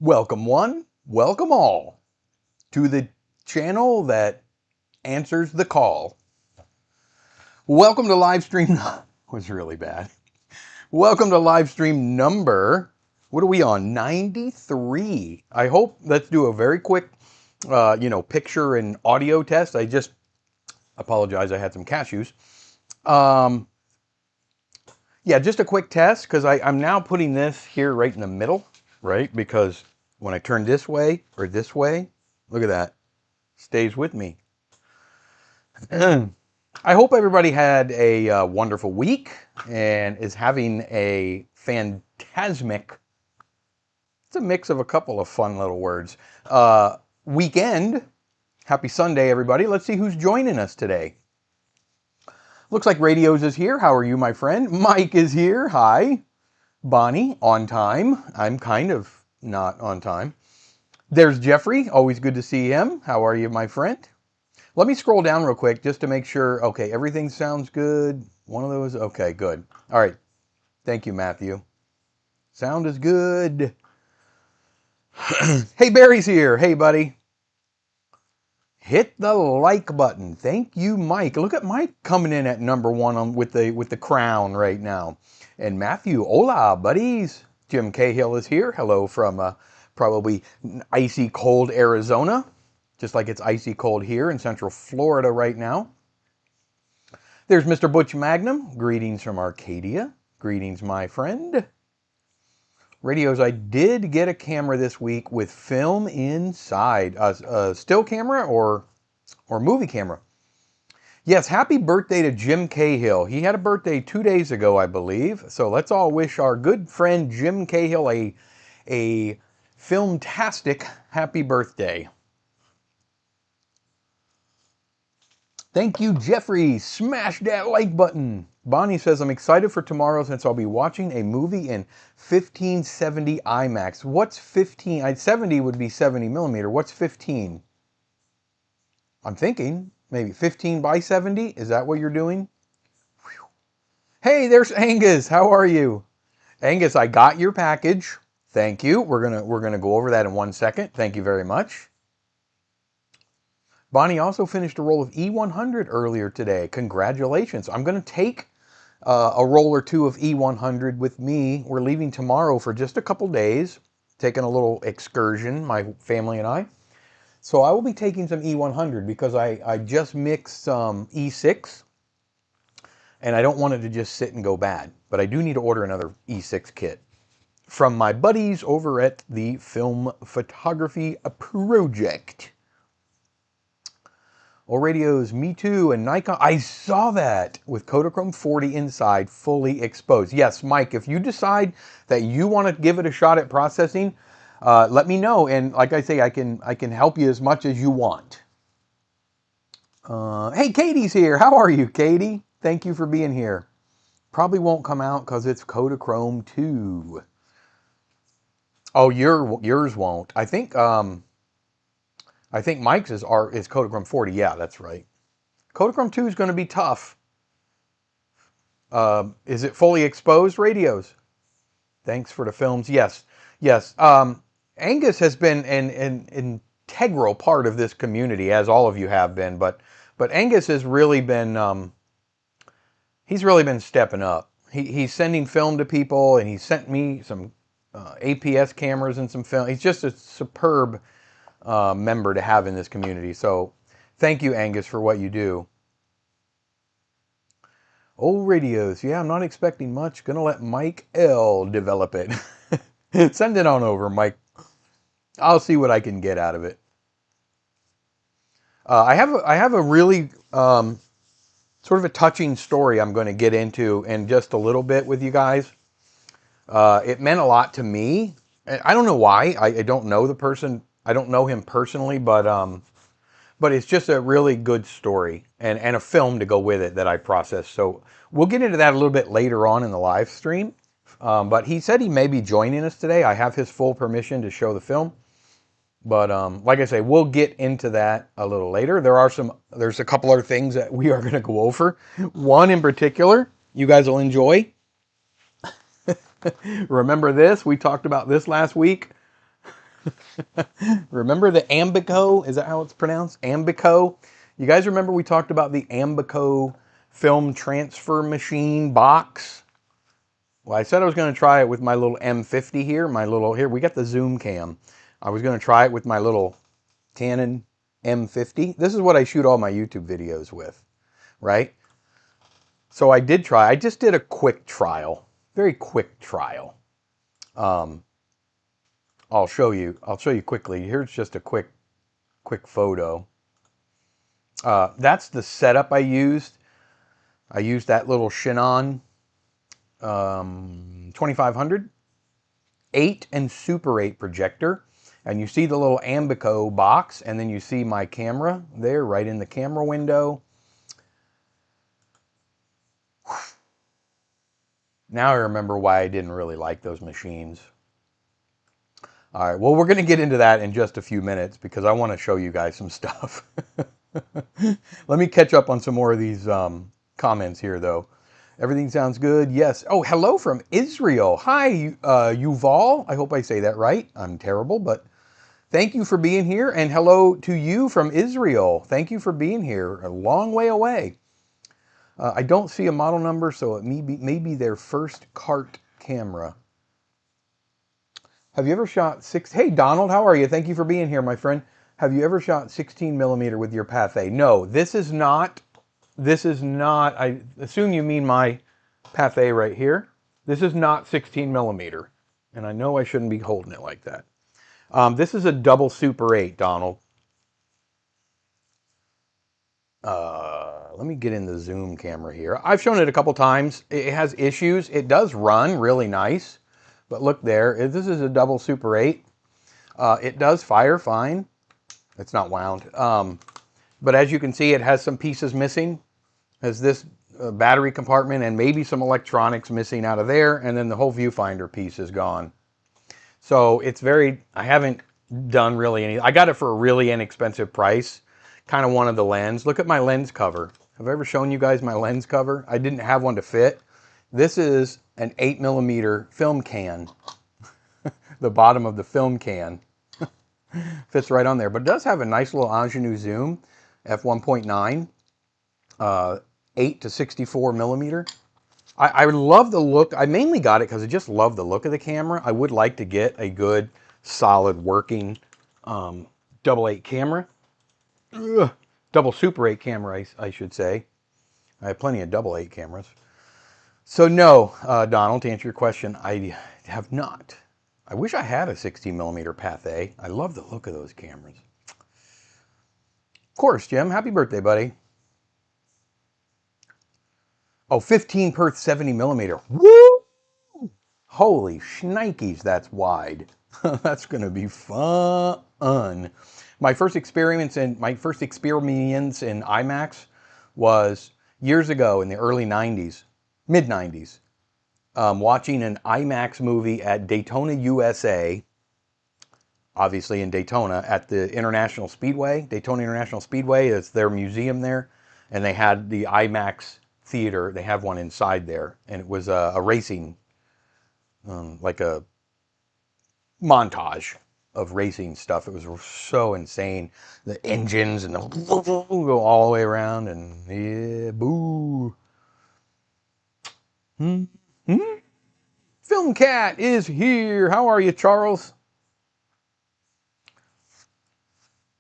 Welcome one, welcome all to the channel that answers the call. Welcome to live stream, was really bad. Welcome to live stream number, what are we on, 93. I hope, let's do a very quick, picture and audio test. I just apologize, I had some cashews. Yeah, just a quick test, because I'm now putting this here right in the middle, right? Because when I turn this way or this way, look at that, stays with me. I hope everybody had a wonderful week and is having a phantasmic, it's a mix of a couple of fun little words, weekend. Happy Sunday, everybody. Let's see who's joining us today. Looks like Radios is here. How are you, my friend? Mike is here. Hi. Bonnie, on time. I'm kind of not on time. There's Jeffrey. Always good to see him. How are you, my friend? Let me scroll down real quick just to make sure. Okay, everything sounds good. One of those. Okay, good. All right. Thank you, Matthew. Sound is good. Hey, Barry's here. Hey, buddy. Hit the like button. Thank you, Mike. Look at Mike coming in at number one with the crown right now. And Matthew, hola, buddies. Jim Cahill is here. Hello from probably icy cold Arizona, just like it's icy cold here in Central Florida right now. There's Mr. Butch Magnum. Greetings from Arcadia. Greetings, my friend. Radios, I did get a camera this week with film inside. A still camera or movie camera. Yes, happy birthday to Jim Cahill. He had a birthday 2 days ago, I believe. So let's all wish our good friend Jim Cahill a filmtastic happy birthday. Thank you, Jeffrey. Smash that like button. Bonnie says, I'm excited for tomorrow since I'll be watching a movie in 1570 IMAX. What's 15? 70 would be 70 millimeter. What's 15? I'm thinking maybe 15 by 70. Is that what you're doing? Whew. Hey, there's Angus. How are you? Angus, I got your package. Thank you. We're gonna go over that in 1 second. Thank you very much. Bonnie also finished a roll of E100 earlier today. Congratulations. I'm going to take a roll or two of E100 with me. We're leaving tomorrow for just a couple days, taking a little excursion, my family and I. So I will be taking some E100 because I just mixed some E6 and I don't want it to just sit and go bad. But I do need to order another E6 kit from my buddies over at the Film Photography Project. Radios, me too, and Nikon. I saw that with Kodachrome 40 inside, fully exposed. Yes, Mike, if you decide that you want to give it a shot at processing, let me know. And like I say, I can help you as much as you want. Hey, Katie's here. How are you, Katie? Thank you for being here. Probably won't come out because it's Kodachrome 2. Oh, yours won't. I think Mike's is Kodachrome 40. Yeah, that's right. Kodachrome 2 is going to be tough. Is it fully exposed, Radios? Thanks for the films. Yes, yes. Angus has been an integral part of this community, as all of you have been. But Angus has really been he's really been stepping up. He's sending film to people, and he sent me some APS cameras and some film. He's just a superb member to have in this community. So thank you, Angus, for what you do. Radios. Yeah, I'm not expecting much. Gonna let Mike L develop it. Send it on over, Mike. I'll see what I can get out of it. I have a really sort of a touching story I'm going to get into in just a little bit with you guys. It meant a lot to me. I don't know why. I don't know the person. I don't know him personally, but it's just a really good story and a film to go with it that I processed. So we'll get into that a little bit later on in the live stream. But he said he may be joining us today. I have his full permission to show the film. But like I say, we'll get into that a little later. There's a couple other things that we are going to go over. One in particular, you guys will enjoy. Remember this? We talked about this last week. Remember the Ambico? Is that how it's pronounced? Ambico? You guys remember we talked about the Ambico film transfer machine box? Well, I said I was going to try it with my little M50 here. Here, we got the zoom cam. I was going to try it with my little Canon M50. This is what I shoot all my YouTube videos with, right? So I did try. I just did a quick trial. Very quick trial. I'll show you quickly. Here's just a quick photo. That's the setup I used. I used that little Chinon 2500 8 and Super 8 projector, and you see the little Ambico box, and then you see my camera there right in the camera window. Now I remember why I didn't really like those machines. All right, well, we're going to get into that in just a few minutes because I want to show you guys some stuff. Let me catch up on some more of these comments here, though. Everything sounds good. Yes. Oh, hello from Israel. Hi, Yuval. I hope I say that right. I'm terrible, but thank you for being here. And hello to you from Israel. Thank you for being here. A long way away. I don't see a model number, so it may be their first cart camera. Have you ever shot Hey, Donald, how are you? Thank you for being here, my friend. Have you ever shot 16 millimeter with your Pathé? No, this is not. I assume you mean my Pathé right here. This is not 16 millimeter. And I know I shouldn't be holding it like that. This is a double Super 8, Donald. Let me get in the zoom camera here. I've shown it a couple times. It has issues. It does run really nice. But look there. This is a double Super 8. It does fire fine. It's not wound. But as you can see, it has some pieces missing. It has this battery compartment and maybe some electronics missing out of there. And then the whole viewfinder piece is gone. So it's I haven't done really any. I got it for a really inexpensive price. Kind of wanted the lens. Look at my lens cover. Have I ever shown you guys my lens cover? I didn't have one to fit. This is an 8 millimeter film can. The bottom of the film can. Fits right on there. But it does have a nice little ingenue zoom. F1.9. 8 to 64 millimeter. I love the look. I mainly got it because I just love the look of the camera. I would like to get a good, solid, working double 8 camera. Double Super 8 camera, I should say. I have plenty of double 8 cameras. So no, Donald, to answer your question, I have not. I wish I had a 16 millimeter Pathé. I love the look of those cameras. Of course, Jim. Happy birthday, buddy. Oh, 15 per 70 millimeter. Woo! Holy shnikes, that's wide. That's going to be fun. My first experience in IMAX was years ago in the early 90s, mid 90s, watching an IMAX movie at Daytona, USA, obviously in Daytona, at the International Speedway. Daytona International Speedway is their museum there, and they had the IMAX theater. They have one inside there, and it was a racing, like a montage of racing stuff. It was so insane. The engines and the go all the way around, and yeah, boo. Film Cat is here. How are you, Charles?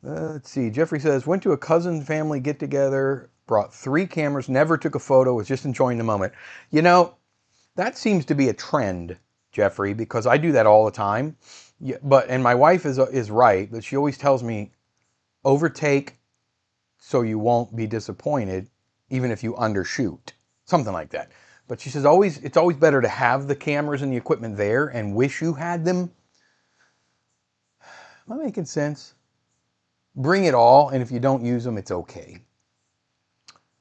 Let's see. Jeffrey says, went to a cousin family get-together, brought 3 cameras, never took a photo, was just enjoying the moment. You know, that seems to be a trend, Jeffrey, because I do that all the time. Yeah, and my wife is right, but she always tells me, overtake so you won't be disappointed, even if you undershoot. Something like that. But she says it's always better to have the cameras and the equipment there and wish you had them. Am I making sense? Bring it all, and if you don't use them, it's okay.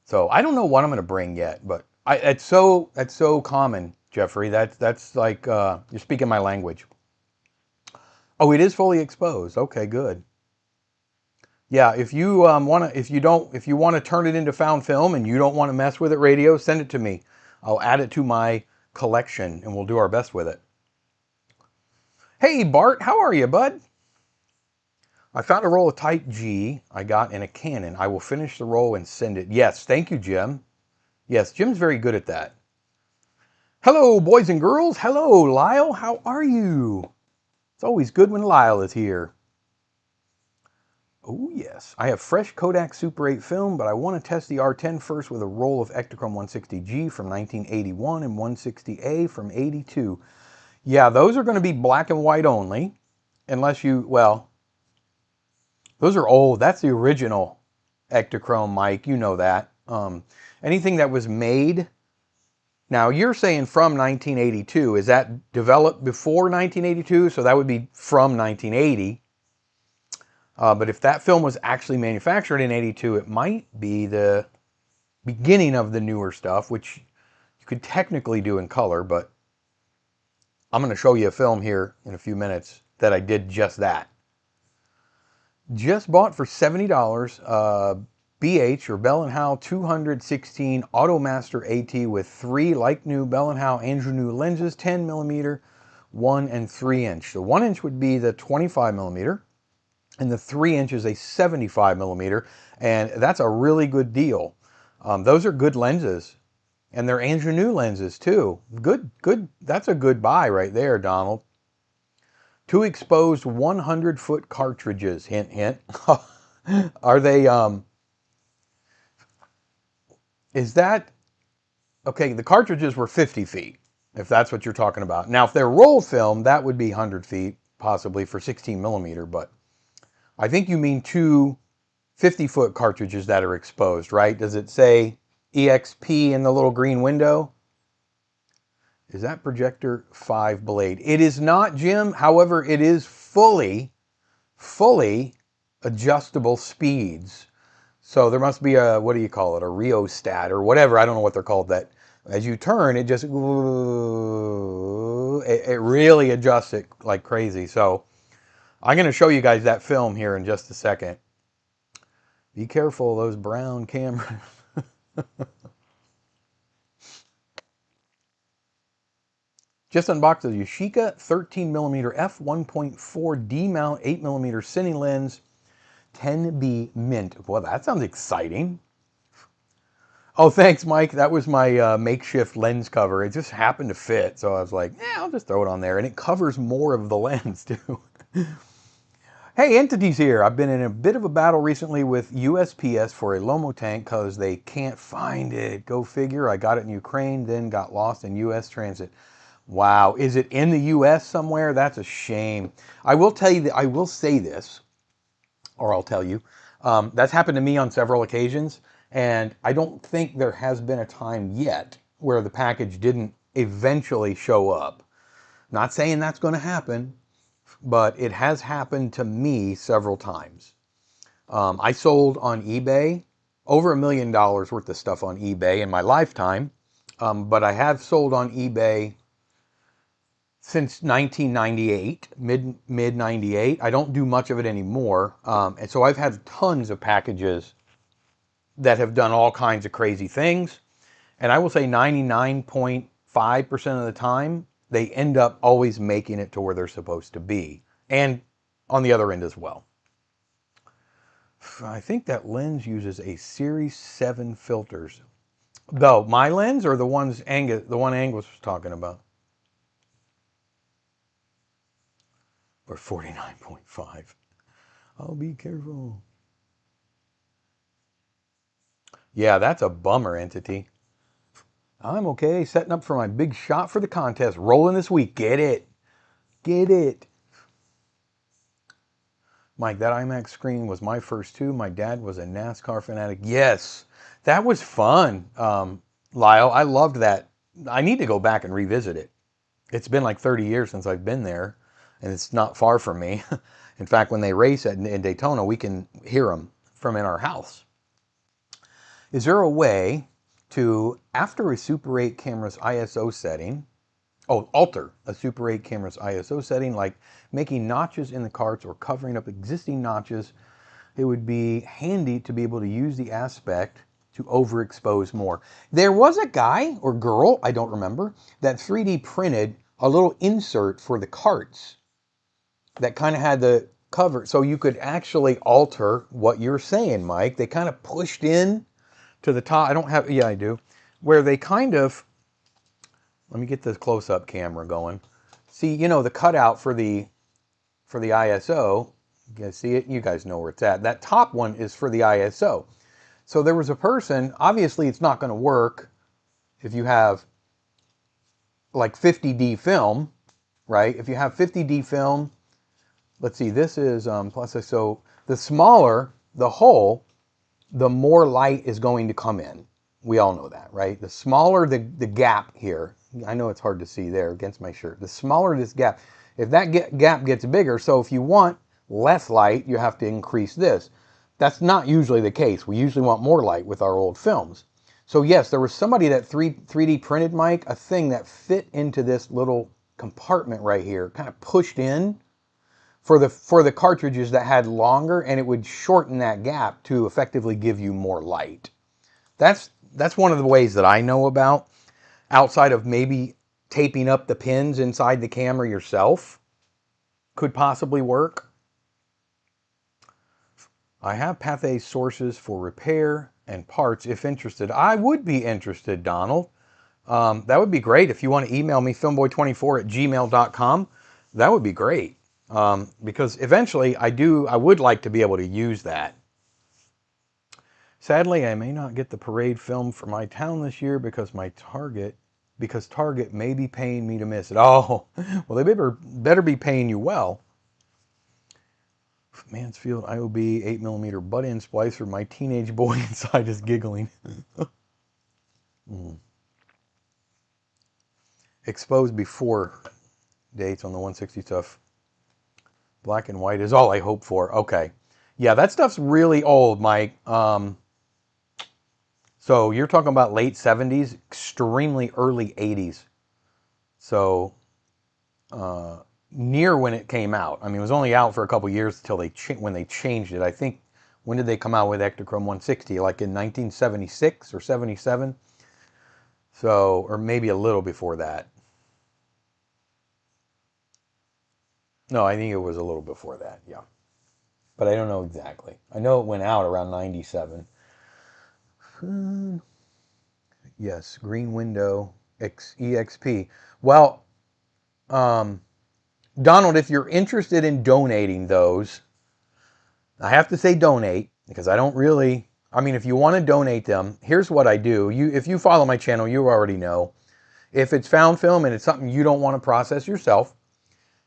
So I don't know what I'm going to bring yet, but that's so common, Jeffrey. That's like you're speaking my language. Oh, it is fully exposed. Okay, good. Yeah, if you want to turn it into found film and you don't want to mess with it, radio, send it to me. I'll add it to my collection and we'll do our best with it. Hey, Bart, how are you, bud? I found a roll of Type G I got in a Canon. I will finish the roll and send it. Yes, thank you, Jim. Yes, Jim's very good at that. Hello, boys and girls. Hello, Lyle. How are you? It's always good when Lyle is here. Oh, yes. I have fresh Kodak Super 8 film, but I want to test the R10 first with a roll of Ektachrome 160G from 1981 and 160A from 82. Yeah, those are going to be black and white only, unless you, well, those are old. That's the original Ektachrome, Mike. You know that. Anything that was made. Now, you're saying from 1982. Is that developed before 1982? So that would be from 1980. But if that film was actually manufactured in 82, it might be the beginning of the newer stuff, which you could technically do in color, but I'm going to show you a film here in a few minutes that I did just that. Just bought for $70, BH or Bell & Howell 216 Automaster AT with 3 like new Bell & Howell Angelou lenses, 10mm, 1 and 3 inch. The 1 inch would be the 25mm. And the 3 inch is a 75mm, and that's a really good deal. Those are good lenses, and they're Angelou lenses too. Good. That's a good buy right there, Donald. 2 exposed 100-foot cartridges. Hint, hint. Are they? Is that okay? The cartridges were 50 feet, if that's what you're talking about. Now, if they're roll film, that would be 100 feet, possibly for 16mm. But I think you mean 2 50-foot cartridges that are exposed, right? Does it say EXP in the little green window? Is that projector 5 blade? It is not, Jim. However, it is fully adjustable speeds. So there must be a, what do you call it, a rheostat or whatever. I don't know what they're called. That as you turn, it just, it really adjusts it like crazy. So I'm going to show you guys that film here in just a second. Be careful of those brown cameras. Just unboxed the Yashica 13mm f1.4 D mount 8mm cine lens 10B mint. Well, that sounds exciting. Oh, thanks, Mike. That was my makeshift lens cover. It just happened to fit, so I was like, yeah, I'll just throw it on there. And it covers more of the lens, too. Hey, Entity's here. I've been in a bit of a battle recently with USPS for a Lomo tank because they can't find it. Go figure. I got it in Ukraine, then got lost in U.S. transit. Wow. Is it in the U.S. somewhere? That's a shame. I will tell you that I will say this, or I'll tell you. That's happened to me on several occasions, and I don't think there has been a time yet where the package didn't eventually show up. Not saying that's going to happen, but it has happened to me several times. I sold on eBay over $1 million worth of stuff on eBay in my lifetime, but I have sold on eBay since 1998, mid 98. I don't do much of it anymore, and so I've had tons of packages that have done all kinds of crazy things, and I will say 99.5% of the time they end up always making it to where they're supposed to be, and on the other end as well. I think that lens uses a Series 7 filters. Though my lens or the one Angus was talking about? Or 49.5. I'll be careful. Yeah, that's a bummer, Entity. I'm okay, setting up for my big shot for the contest. Rolling this week. Get it. Get it. Mike, that IMAX screen was my first too. My dad was a NASCAR fanatic. Yes, that was fun. Lyle, I loved that. I need to go back and revisit it. It's been like 30 years since I've been there, and it's not far from me. In fact, when they race in Daytona, we can hear them from in our house. Is there a way to, after a Super 8 camera's ISO setting, alter a Super 8 camera's ISO setting, like making notches in the carts or covering up existing notches? It would be handy to be able to use the aspect to overexpose more. There was a guy or girl, I don't remember, that 3D printed a little insert for the carts that kind of had the cover. So you could actually alter what you're saying, Mike. They kind of pushed in to the top. I don't have, yeah, I do. Where they kind of, let me get the close-up camera going. See, you know, the cutout for the ISO, you guys see it? You guys know where it's at. That top one is for the ISO. So there was a person, obviously it's not going to work if you have like 50D film, right? If you have 50D film, let's see, this is plus, so the smaller the hole, the more light is going to come in. We all know that, right? The smaller the gap here, I know it's hard to see there against my shirt. The smaller this gap, if that gap gets bigger, so if you want less light, you have to increase this. That's not usually the case. We usually want more light with our old films. So yes, there was somebody that 3D printed, Mike, a thing that fit into this little compartment right here, kind of pushed in for the cartridges that had longer, and it would shorten that gap to effectively give you more light. That's one of the ways that I know about, outside of maybe taping up the pins inside the camera yourself. Could possibly work. I have Pathé sources for repair and parts if interested. I would be interested, Donald. That would be great. If you want to email me, filmboy24@gmail.com, that would be great. Because eventually I would like to be able to use that. Sadly, I may not get the parade film for my town this year because Target may be paying me to miss it. Oh, well, they better be paying you well. Mansfield IOB 8mm butt-in splicer. My teenage boy inside is giggling. Exposed before dates on the 160 stuff. Black and white is all I hope for. Okay. Yeah, that stuff's really old, Mike. So you're talking about late 70s, extremely early 80s. So near when it came out. I mean, it was only out for a couple years until when they changed it. I think, when did they come out with Ektachrome 160? Like in 1976 or 77? So, or maybe a little before that. No, I think it was a little before that, yeah. But I don't know exactly. I know it went out around 97. Yes, Green Window EXP. Well, Donald, if you're interested in donating those, I have to say donate, because I don't really, I mean, if you want to donate them, here's what I do. If you follow my channel, you already know. If it's found film and it's something you don't want to process yourself,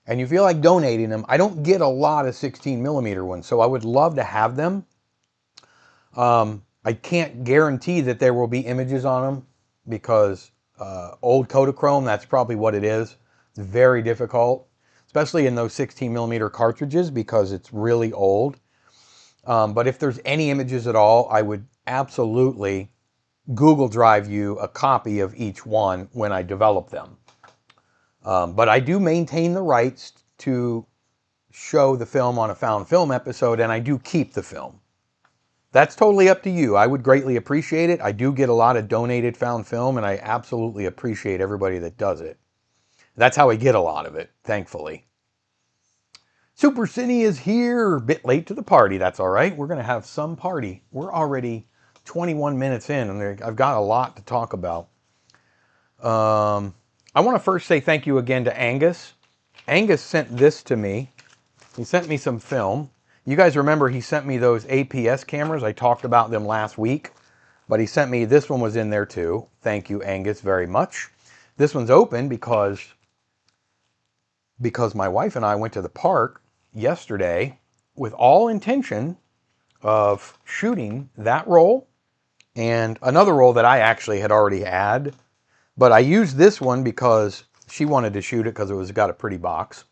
and you feel like donating them, I don't get a lot of 16mm ones, so I would love to have them. I can't guarantee that there will be images on them, because old Kodachrome, that's probably what it is. It's very difficult, especially in those 16mm cartridges, because it's really old. But if there's any images at all, I would absolutely Google Drive you a copy of each one when I develop them. But I do maintain the rights to show the film on a found film episode, and I do keep the film. That's totally up to you. I would greatly appreciate it. I do get a lot of donated found film, and I absolutely appreciate everybody that does it. That's how I get a lot of it, thankfully. Super Cine is here. A bit late to the party. That's all right. We're going to have some party. We're already 21 minutes in, and I've got a lot to talk about. I want to first say thank you again to Angus. Angus sent this to me. He sent me some film. You guys remember he sent me those APS cameras. I talked about them last week. But he sent me, this one was in there too. Thank you, Angus, very much. This one's open because my wife and I went to the park yesterday with all intention of shooting that roll and another roll that I actually had already had. But I used this one because she wanted to shoot it because it got a pretty box.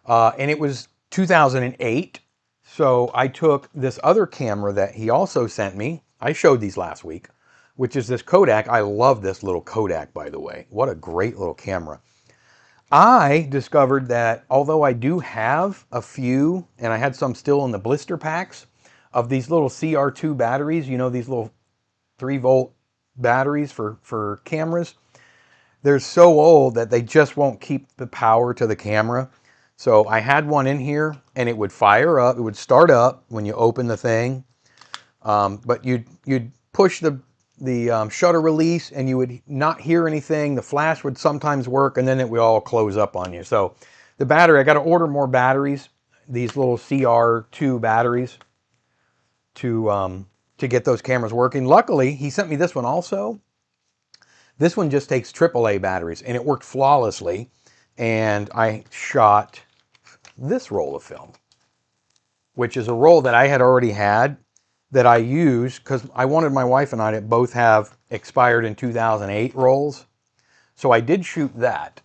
And it was 2008. So I took this other camera that he also sent me. I showed these last week, which is this Kodak. I love this little Kodak, by the way. What a great little camera. I discovered that although I do have a few, and I had some still in the blister packs, of these little CR2 batteries, you know, these little 3-volt batteries for cameras, they're so old that they just won't keep the power to the camera. So I had one in here, and it would fire up. It would start up when you open the thing, but you'd push the shutter release, and you would not hear anything. The flash would sometimes work, and then it would all close up on you. So the battery, I got to order more batteries. These little CR2 batteries to get those cameras working. Luckily, he sent me this one also. This one just takes AAA batteries, and it worked flawlessly. And I shot this roll of film, which is a roll that I had already had that I used because I wanted my wife and I to both have expired in 2008 rolls. So I did shoot that.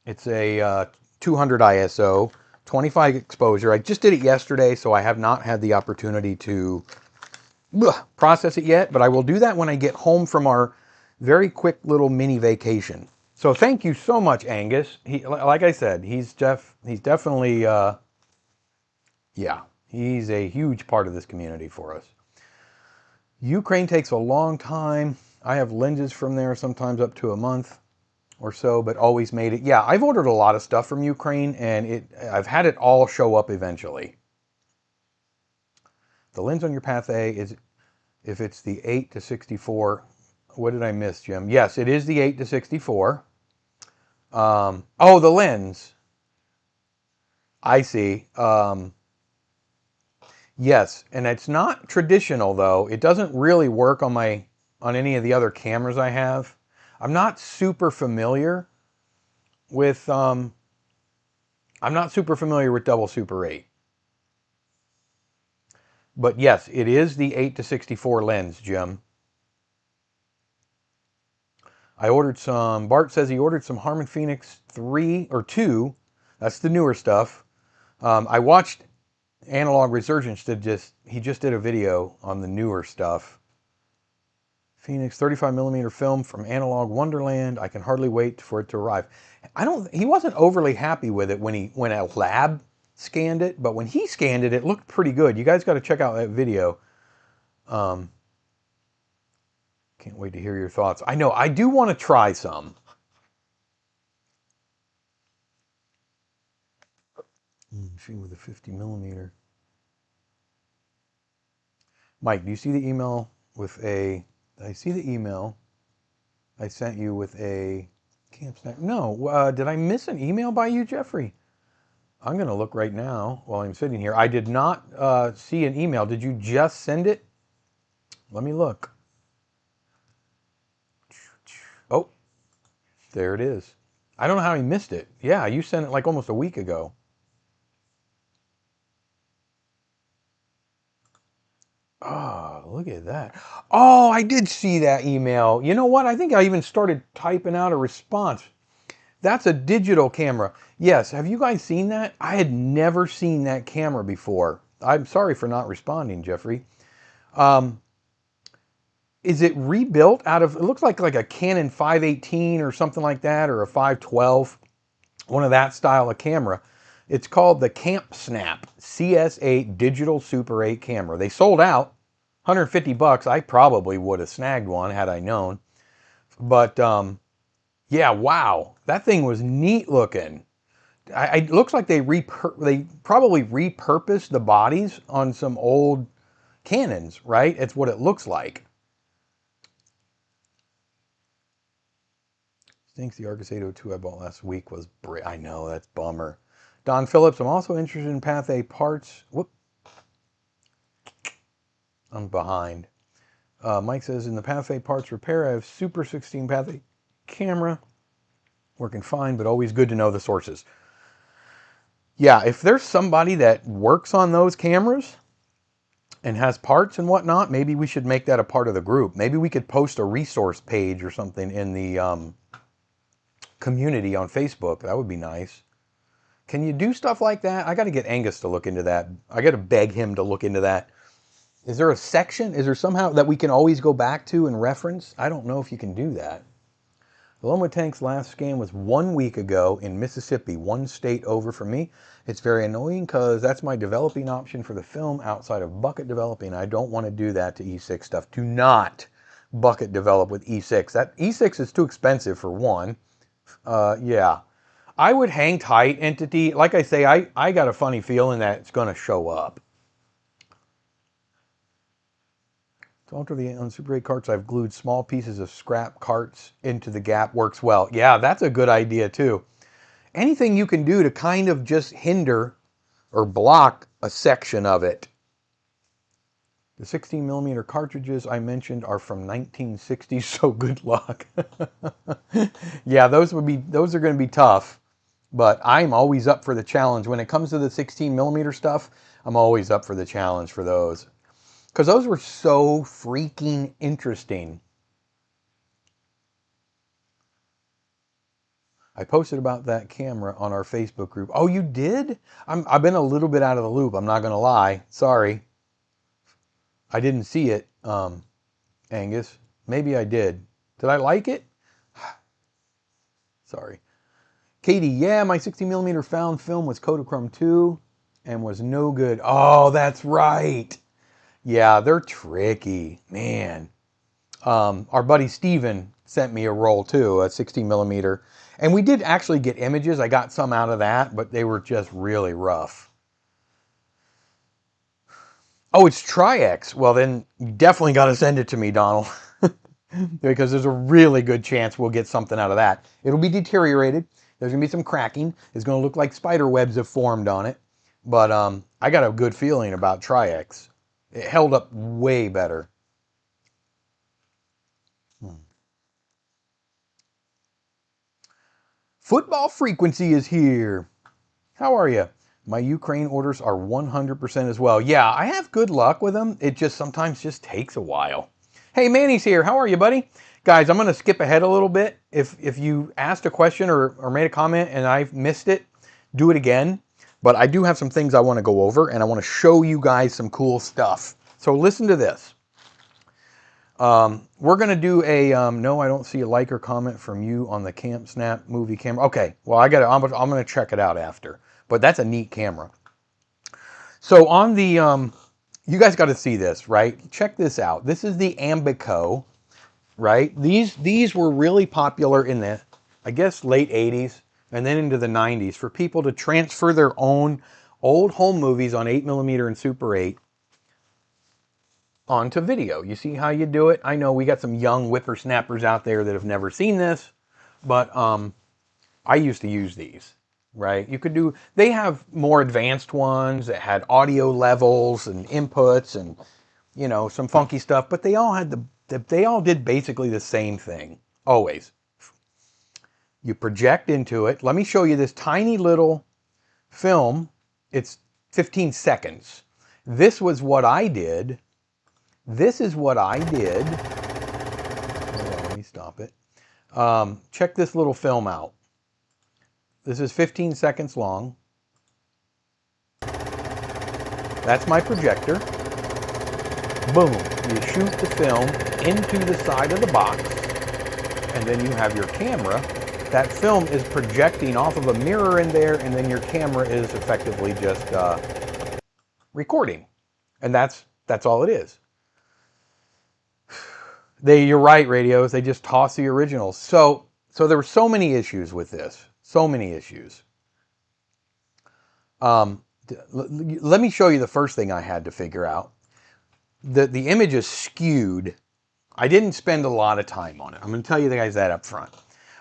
It's a 200 ISO, 25 exposure. I just did it yesterday, so I have not had the opportunity to process it yet, but I will do that when I get home from our very quick little mini vacation. So thank you so much, Angus. Like I said, he's definitely, yeah, he's a huge part of this community for us. Ukraine takes a long time. I have lenses from there, sometimes up to a month or so, but always made it. Yeah, I've ordered a lot of stuff from Ukraine, and I've had it all show up eventually. The lens on your Pathé is, if it's the 8 to 64, what did I miss, Jim? Yes, it is the 8 to 64. Oh, the lens. I see. Yes, and it's not traditional though. It doesn't really work on any of the other cameras I have. I'm not super familiar with double Super 8. But yes, it is the 8 to 64 lens, Jim. I ordered some, Bart says he ordered some Harman Phoenix 3 or 2. That's the newer stuff. I watched Analog Resurgence he just did a video on the newer stuff. Phoenix 35mm film from Analog Wonderland. I can hardly wait for it to arrive. He wasn't overly happy with it when a lab scanned it, but when he scanned it, it looked pretty good. You guys got to check out that video. Can't wait to hear your thoughts. I know, I do want to try some. Machine with a 50mm. Mike, do you see the email with a... I see the email I sent you with a camp snack. No, did I miss an email by you, Jeffrey? I'm going to look right now while I'm sitting here. I did not see an email. Did you just send it? Let me look. Oh, there it is. I don't know how he missed it. Yeah, you sent it like almost a week ago. Oh, look at that. Oh, I did see that email. You know what? I think I even started typing out a response. That's a digital camera. Yes, have you guys seen that? I had never seen that camera before. I'm sorry for not responding, Jeffrey. Is it rebuilt out of, it looks like a Canon 518 or something like that, or a 512, one of that style of camera. It's called the Camp Snap CS8 Digital Super 8 camera. They sold out, 150 bucks. I probably would have snagged one had I known. But yeah, wow, that thing was neat looking. It looks like they probably repurposed the bodies on some old Canons, right? It's what it looks like. Thinks the Argus 802 I bought last week was I know, that's bummer. Don Phillips, I'm also interested in Pathé parts. Whoop. I'm behind. Mike says, in the Pathé parts repair, I have Super 16 Pathé camera. Working fine, but always good to know the sources. Yeah, if there's somebody that works on those cameras and has parts and whatnot, maybe we should make that a part of the group. Maybe we could post a resource page or something in the community on Facebook. That would be nice. Can you do stuff like that? I got to get Angus to look into that. I got to beg him to look into that. Is there a section? Is there somehow that we can always go back to and reference? I don't know if you can do that. The Loma Tank's last scan was 1 week ago in Mississippi, one state over from me. It's very annoying because that's my developing option for the film outside of bucket developing. I don't want to do that to E6 stuff. Do not bucket develop with E6. That E6 is too expensive for one. Yeah. I would hang tight, Entity. Like I say, I got a funny feeling that it's going to show up. To alter the on Super 8 carts, I've glued small pieces of scrap carts into the gap. Works well. Yeah, that's a good idea too. Anything you can do to kind of just hinder or block a section of it. The 16 millimeter cartridges I mentioned are from 1960, so good luck. Yeah, those are going to be tough, but I'm always up for the challenge. When it comes to the 16 millimeter stuff, I'm always up for the challenge for those. Because those were so freaking interesting. I posted about that camera on our Facebook group. Oh, you did? I've been a little bit out of the loop. I'm not going to lie. Sorry. I didn't see it, Angus. Maybe I did. Did I like it? Sorry. Katie, yeah, my 60 millimeter found film was Kodachrome 2 and was no good. Oh, that's right. Yeah, they're tricky. Man. Our buddy Steven sent me a roll too, a 60 millimeter. And we did actually get images. I got some out of that, but they were just really rough. Oh, it's Tri-X. Well, then you definitely got to send it to me, Donald. Because there's a really good chance we'll get something out of that. It'll be deteriorated. There's going to be some cracking. It's going to look like spider webs have formed on it. But I got a good feeling about Tri-X. It held up way better. Football Frequency is here. How are you? My Ukraine orders are 100% as well. Yeah, I have good luck with them. It just sometimes just takes a while. Hey, Manny's here. How are you, buddy? Guys, I'm going to skip ahead a little bit. If you asked a question or made a comment and I've missed it, do it again. But I do have some things I want to go over, and I want to show you guys some cool stuff. So listen to this. We're going to do a, no, I don't see a like or comment from you on the Camp Snap movie camera. Okay, well, I'm going to check it out after. But that's a neat camera. So on the, you guys got to see this, right? Check this out. This is the Ambico, right? These were really popular in the, I guess, late 80s and then into the 90s for people to transfer their own old home movies on 8mm and Super 8 onto video. You see how you do it? I know we got some young whippersnappers out there that have never seen this, but I used to use these, right? You could do, they have more advanced ones that had audio levels and inputs and, you know, some funky stuff, but they all had they all did basically the same thing, always. You project into it. Let me show you this tiny little film. It's 15 seconds. This was what I did. This is what I did. Hold on, let me stop it. Check this little film out. This is 15 seconds long. That's my projector. Boom. You shoot the film into the side of the box, and then you have your camera. That film is projecting off of a mirror in there, and then your camera is effectively just recording. And that's all it is. You're right, radios. They just toss the originals. So there were so many issues with this. So many issues. Let me show you the first thing I had to figure out. The image is skewed. I didn't spend a lot of time on it. I'm going to tell you guys that up front.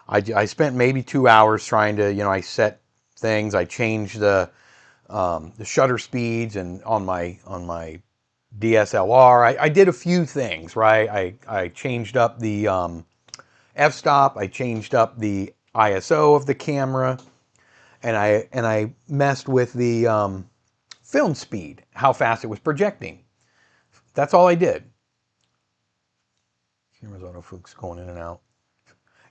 I spent maybe 2 hours trying to, you know, I set things. I changed the shutter speeds and on my DSLR. I did a few things, right? I changed up the f-stop. I changed up the ISO of the camera, and I messed with the film speed, how fast it was projecting. That's all I did. Camera's autofocus going in and out.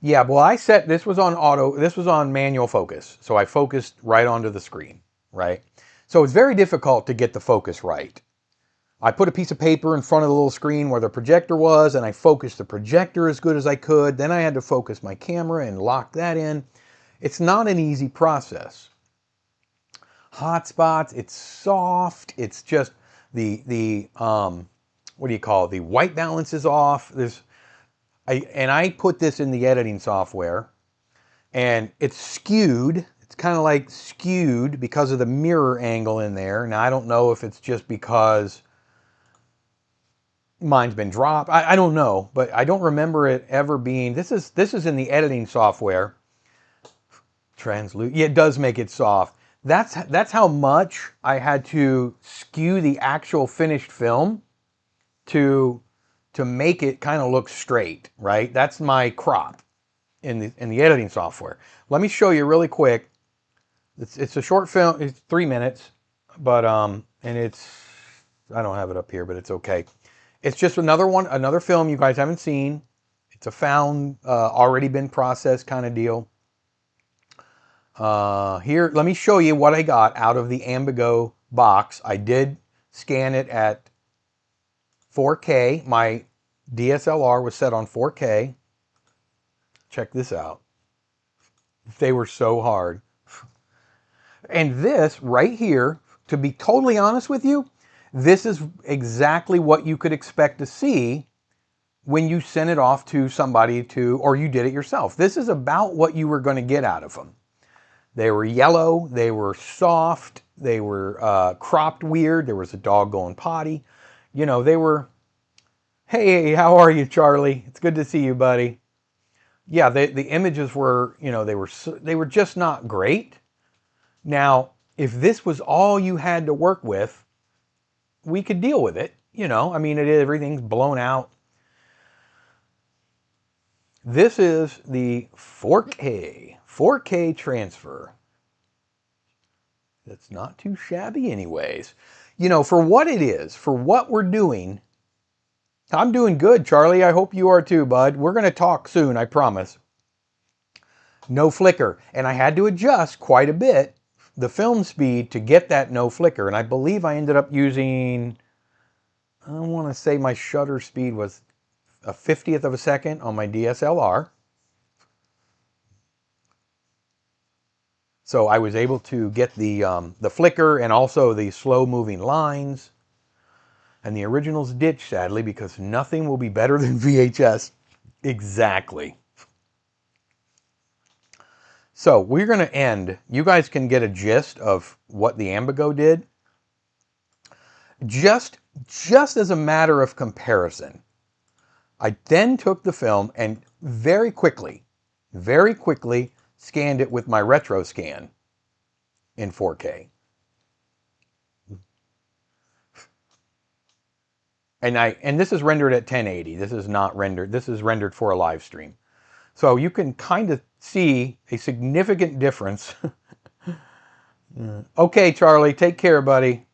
Yeah, well, I set, this was on manual focus. So I focused right onto the screen, right? So it's very difficult to get the focus right. I put a piece of paper in front of the little screen where the projector was, and I focused the projector as good as I could. Then I had to focus my camera and lock that in. It's not an easy process. Hotspots, it's soft. It's just the what do you call it? The white balance is off. I put this in the editing software, and it's skewed. It's kind of like skewed because of the mirror angle in there. Now, I don't know if it's just because mine's been dropped. I don't know, but I don't remember it ever being. This is in the editing software. Translucent. Yeah, it does make it soft. That's how much I had to skew the actual finished film to make it kind of look straight, right? That's my crop in the editing software. Let me show you really quick. It's a short film. It's 3 minutes, but and it's, I don't have it up here, but it's okay. It's just another film you guys haven't seen. It's a found, already been processed kind of deal. Here, let me show you what I got out of the Ambigo box. I did scan it at 4K. My DSLR was set on 4K. Check this out. They were so hard. And this right here, to be totally honest with you, this is exactly what you could expect to see when you sent it off to somebody or you did it yourself. This is about what you were going to get out of them. They were yellow, they were soft, they were cropped weird, there was a dog going potty. You know, they were, hey, how are you, Charlie? It's good to see you, buddy. Yeah, the images were, you know, they were just not great. Now, if this was all you had to work with, we could deal with it. You know, I mean, everything's blown out. This is the 4K transfer. That's not too shabby anyways. You know, for what it is, for what we're doing, I'm doing good, Charlie. I hope you are too, bud. We're going to talk soon, I promise. No flicker. And I had to adjust quite a bit the film speed to get that no flicker. And I believe I ended up using, I want to say my shutter speed was a 50th of a second on my DSLR. So I was able to get the flicker and also the slow moving lines. And the original's ditched, sadly, because nothing will be better than VHS. Exactly. So we're going to end. You guys can get a gist of what the Ambigo did. Just as a matter of comparison, I then took the film and very quickly scanned it with my retro scan in 4K. And this is rendered at 1080. This is not rendered. This is rendered for a live stream. So you can kind of see a significant difference. Okay, Charlie, take care, buddy.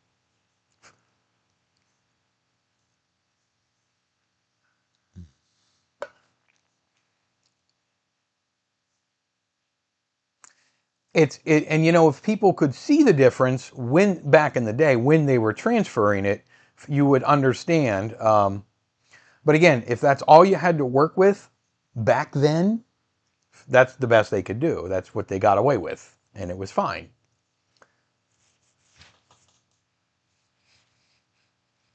And you know, if people could see the difference when back in the day when they were transferring it, you would understand. But again, if that's all you had to work with back then, that's the best they could do. That's what they got away with, and it was fine.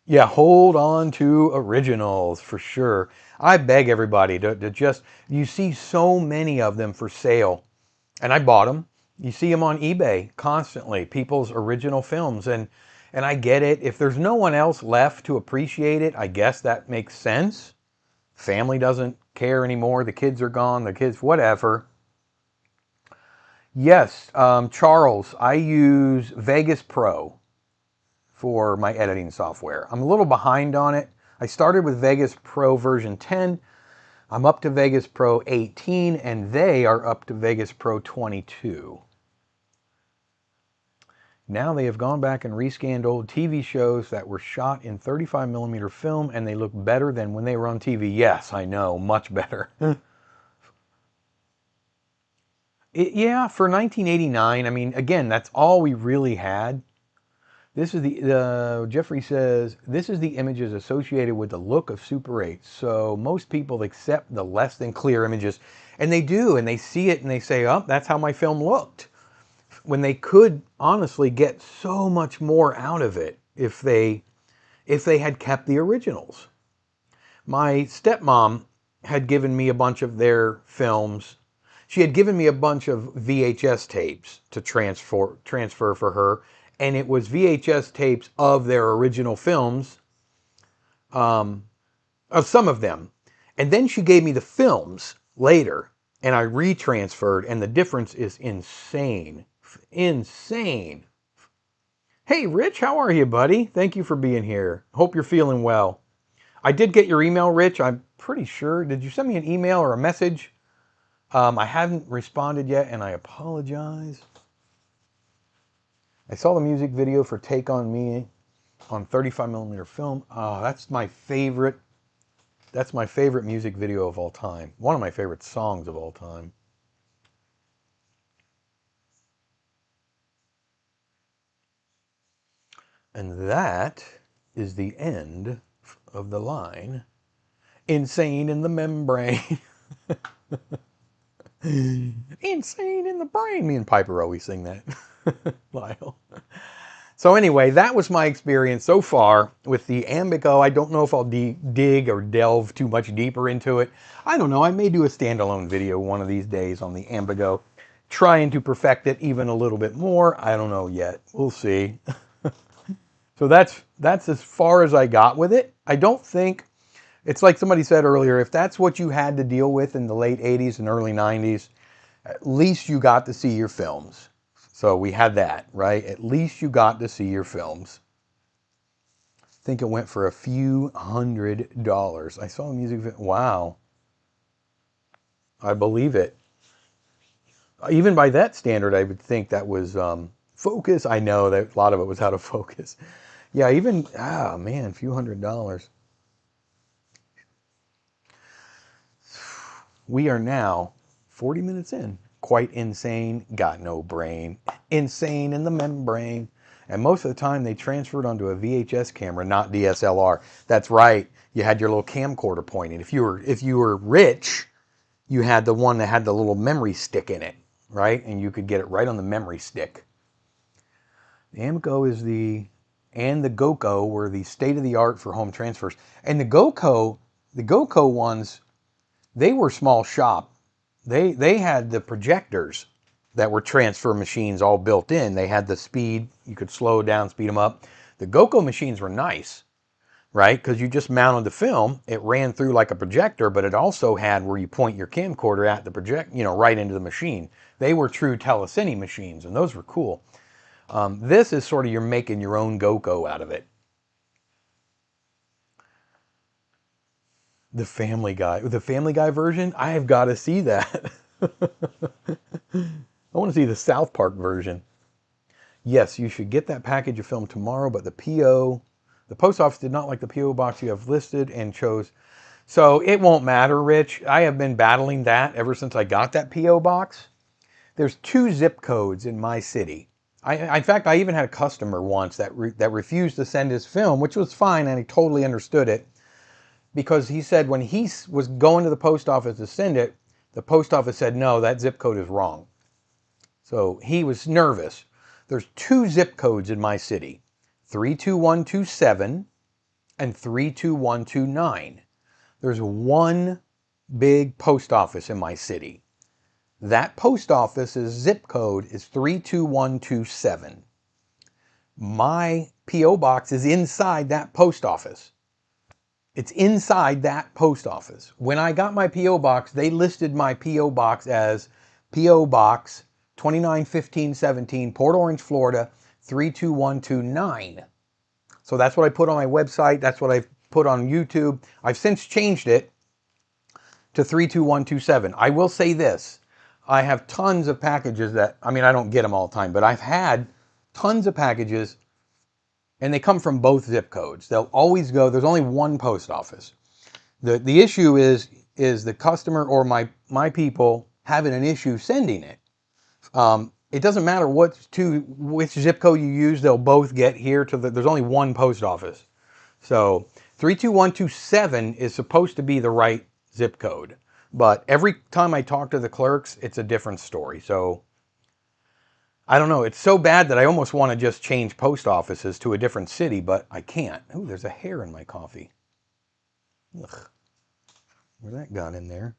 Yeah, hold on to originals for sure. I beg everybody to just, you see so many of them for sale, and I bought them. You see them on eBay constantly, people's original films, and I get it. If there's no one else left to appreciate it, I guess that makes sense. Family doesn't care anymore. The kids are gone. The kids, whatever. Yes, Charles, I use Vegas Pro for my editing software. I'm a little behind on it. I started with Vegas Pro version 10. I'm up to Vegas Pro 18, and they are up to Vegas Pro 22. Now they have gone back and rescanned old TV shows that were shot in 35mm film, and they look better than when they were on TV. Yes, I know, much better. Yeah, for 1989, I mean, again, that's all we really had. This is Jeffrey says, this is the images associated with the look of Super 8. So most people accept the less than clear images. And they do, and they see it and they say, oh, that's how my film looked. When they could honestly get so much more out of it if they had kept the originals. My stepmom had given me a bunch of their films. she had given me a bunch of VHS tapes to transfer for her, and it was VHS tapes of their original films, of some of them. And then she gave me the films later, and I retransferred, and the difference is insane. Insane. Hey, Rich, how are you, buddy? Thank you for being here. Hope you're feeling well. I did get your email, Rich. I'm pretty sure. Did you send me an email or a message? I haven't responded yet, and I apologize. I saw the music video for Take On Me on 35mm film. Oh, that's my favorite. That's my favorite music video of all time. One of my favorite songs of all time. And that is the end of the line. Insane in the membrane. Insane in the brain. Me and Piper always sing that. Lyle. So anyway, that was my experience so far with the Ambico. I don't know if I'll dig or delve too much deeper into it. I don't know. I may do a standalone video one of these days on the Ambico, trying to perfect it even a little bit more. I don't know yet. We'll see. So that's as far as I got with it. I don't think, it's like somebody said earlier, if that's what you had to deal with in the late 80s and early 90s, at least you got to see your films. So we had that, right? At least you got to see your films. I think it went for a few $100s. I saw a music video. Wow. I believe it. Even by that standard, I would think that was focus. I know that a lot of it was out of focus. Yeah, even, man, a few $100s. We are now 40 minutes in. Quite insane, got no brain. Insane in the membrane. And most of the time they transferred onto a VHS camera, not DSLR. That's right. You had your little camcorder pointing. If you were rich, you had the one that had the little memory stick in it, right? And you could get it right on the memory stick. The Amco is and the GoCo were the state-of-the-art for home transfers. And the GoCo ones, they were small shop. They had the projectors that were transfer machines all built in. They had the speed. You could slow down, speed them up. The GoCo machines were nice, right? Because you just mounted the film. It ran through like a projector, but it also had where you point your camcorder at the right into the machine. They were true telecine machines, and those were cool. This is sort of you're making your own GoCo out of it. The Family Guy version? I have got to see that. I want to see the South Park version. Yes, you should get that package of film tomorrow, but the post office did not like the P.O. box you have listed and chose. So it won't matter, Rich. I have been battling that ever since I got that P.O. box. There's 2 zip codes in my city. In fact, I even had a customer once that refused to send his film, which was fine, and he totally understood it. Because he said when he was going to the post office to send it, the post office said, no, that zip code is wrong. So he was nervous. There's 2 zip codes in my city, 32127 and 32129. There's one big post office in my city. That post office's zip code is 32127. My P.O. box is inside that post office. It's inside that post office. When I got my P.O. box, they listed my P.O. box as P.O. Box 291517, Port Orange, Florida, 32129. So that's what I put on my website. That's what I've put on YouTube. I've since changed it to 32127. I will say this. I have tons of packages that, I don't get them all the time, but I've had tons of packages and they come from both zip codes. They'll always go, there's only one post office. The issue is the customer or my people having an issue sending it. It doesn't matter which zip code you use, they'll both get here to there's only one post office. So 32127 is supposed to be the right zip code. But every time I talk to the clerks, it's a different story. So I don't know. It's so bad that I almost want to just change post offices to a different city, but I can't. Ooh, there's a hair in my coffee. Ugh. Where's that gun in there?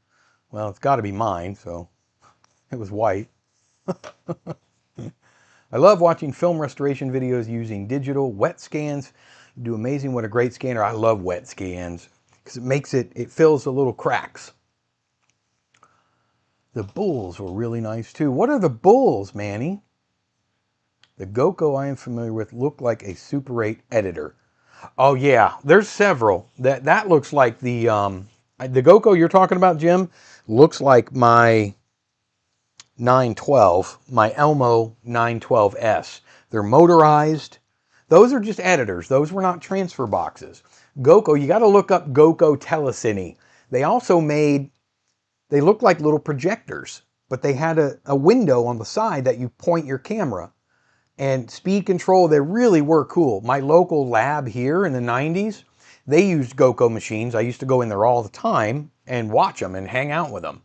Well, it's got to be mine, so It was white. I love watching film restoration videos using digital wet scans. You do amazing. What a great scanner. I love wet scans because it fills the little cracks. The bulls were really nice too. What are the bulls, Manny? The GoCo I am familiar with look like a Super 8 editor. Oh yeah, there's several. That looks like the GoCo you're talking about, Jim, looks like my 912, my Elmo 912S. They're motorized. Those are just editors. Those were not transfer boxes. GoCo, you got to look up GoCo Telecine. They also made, they looked like little projectors, but they had a window on the side that you point your camera. And speed control, they really were cool. My local lab here in the 90s, they used GoCo machines. I used to go in there all the time and watch them and hang out with them.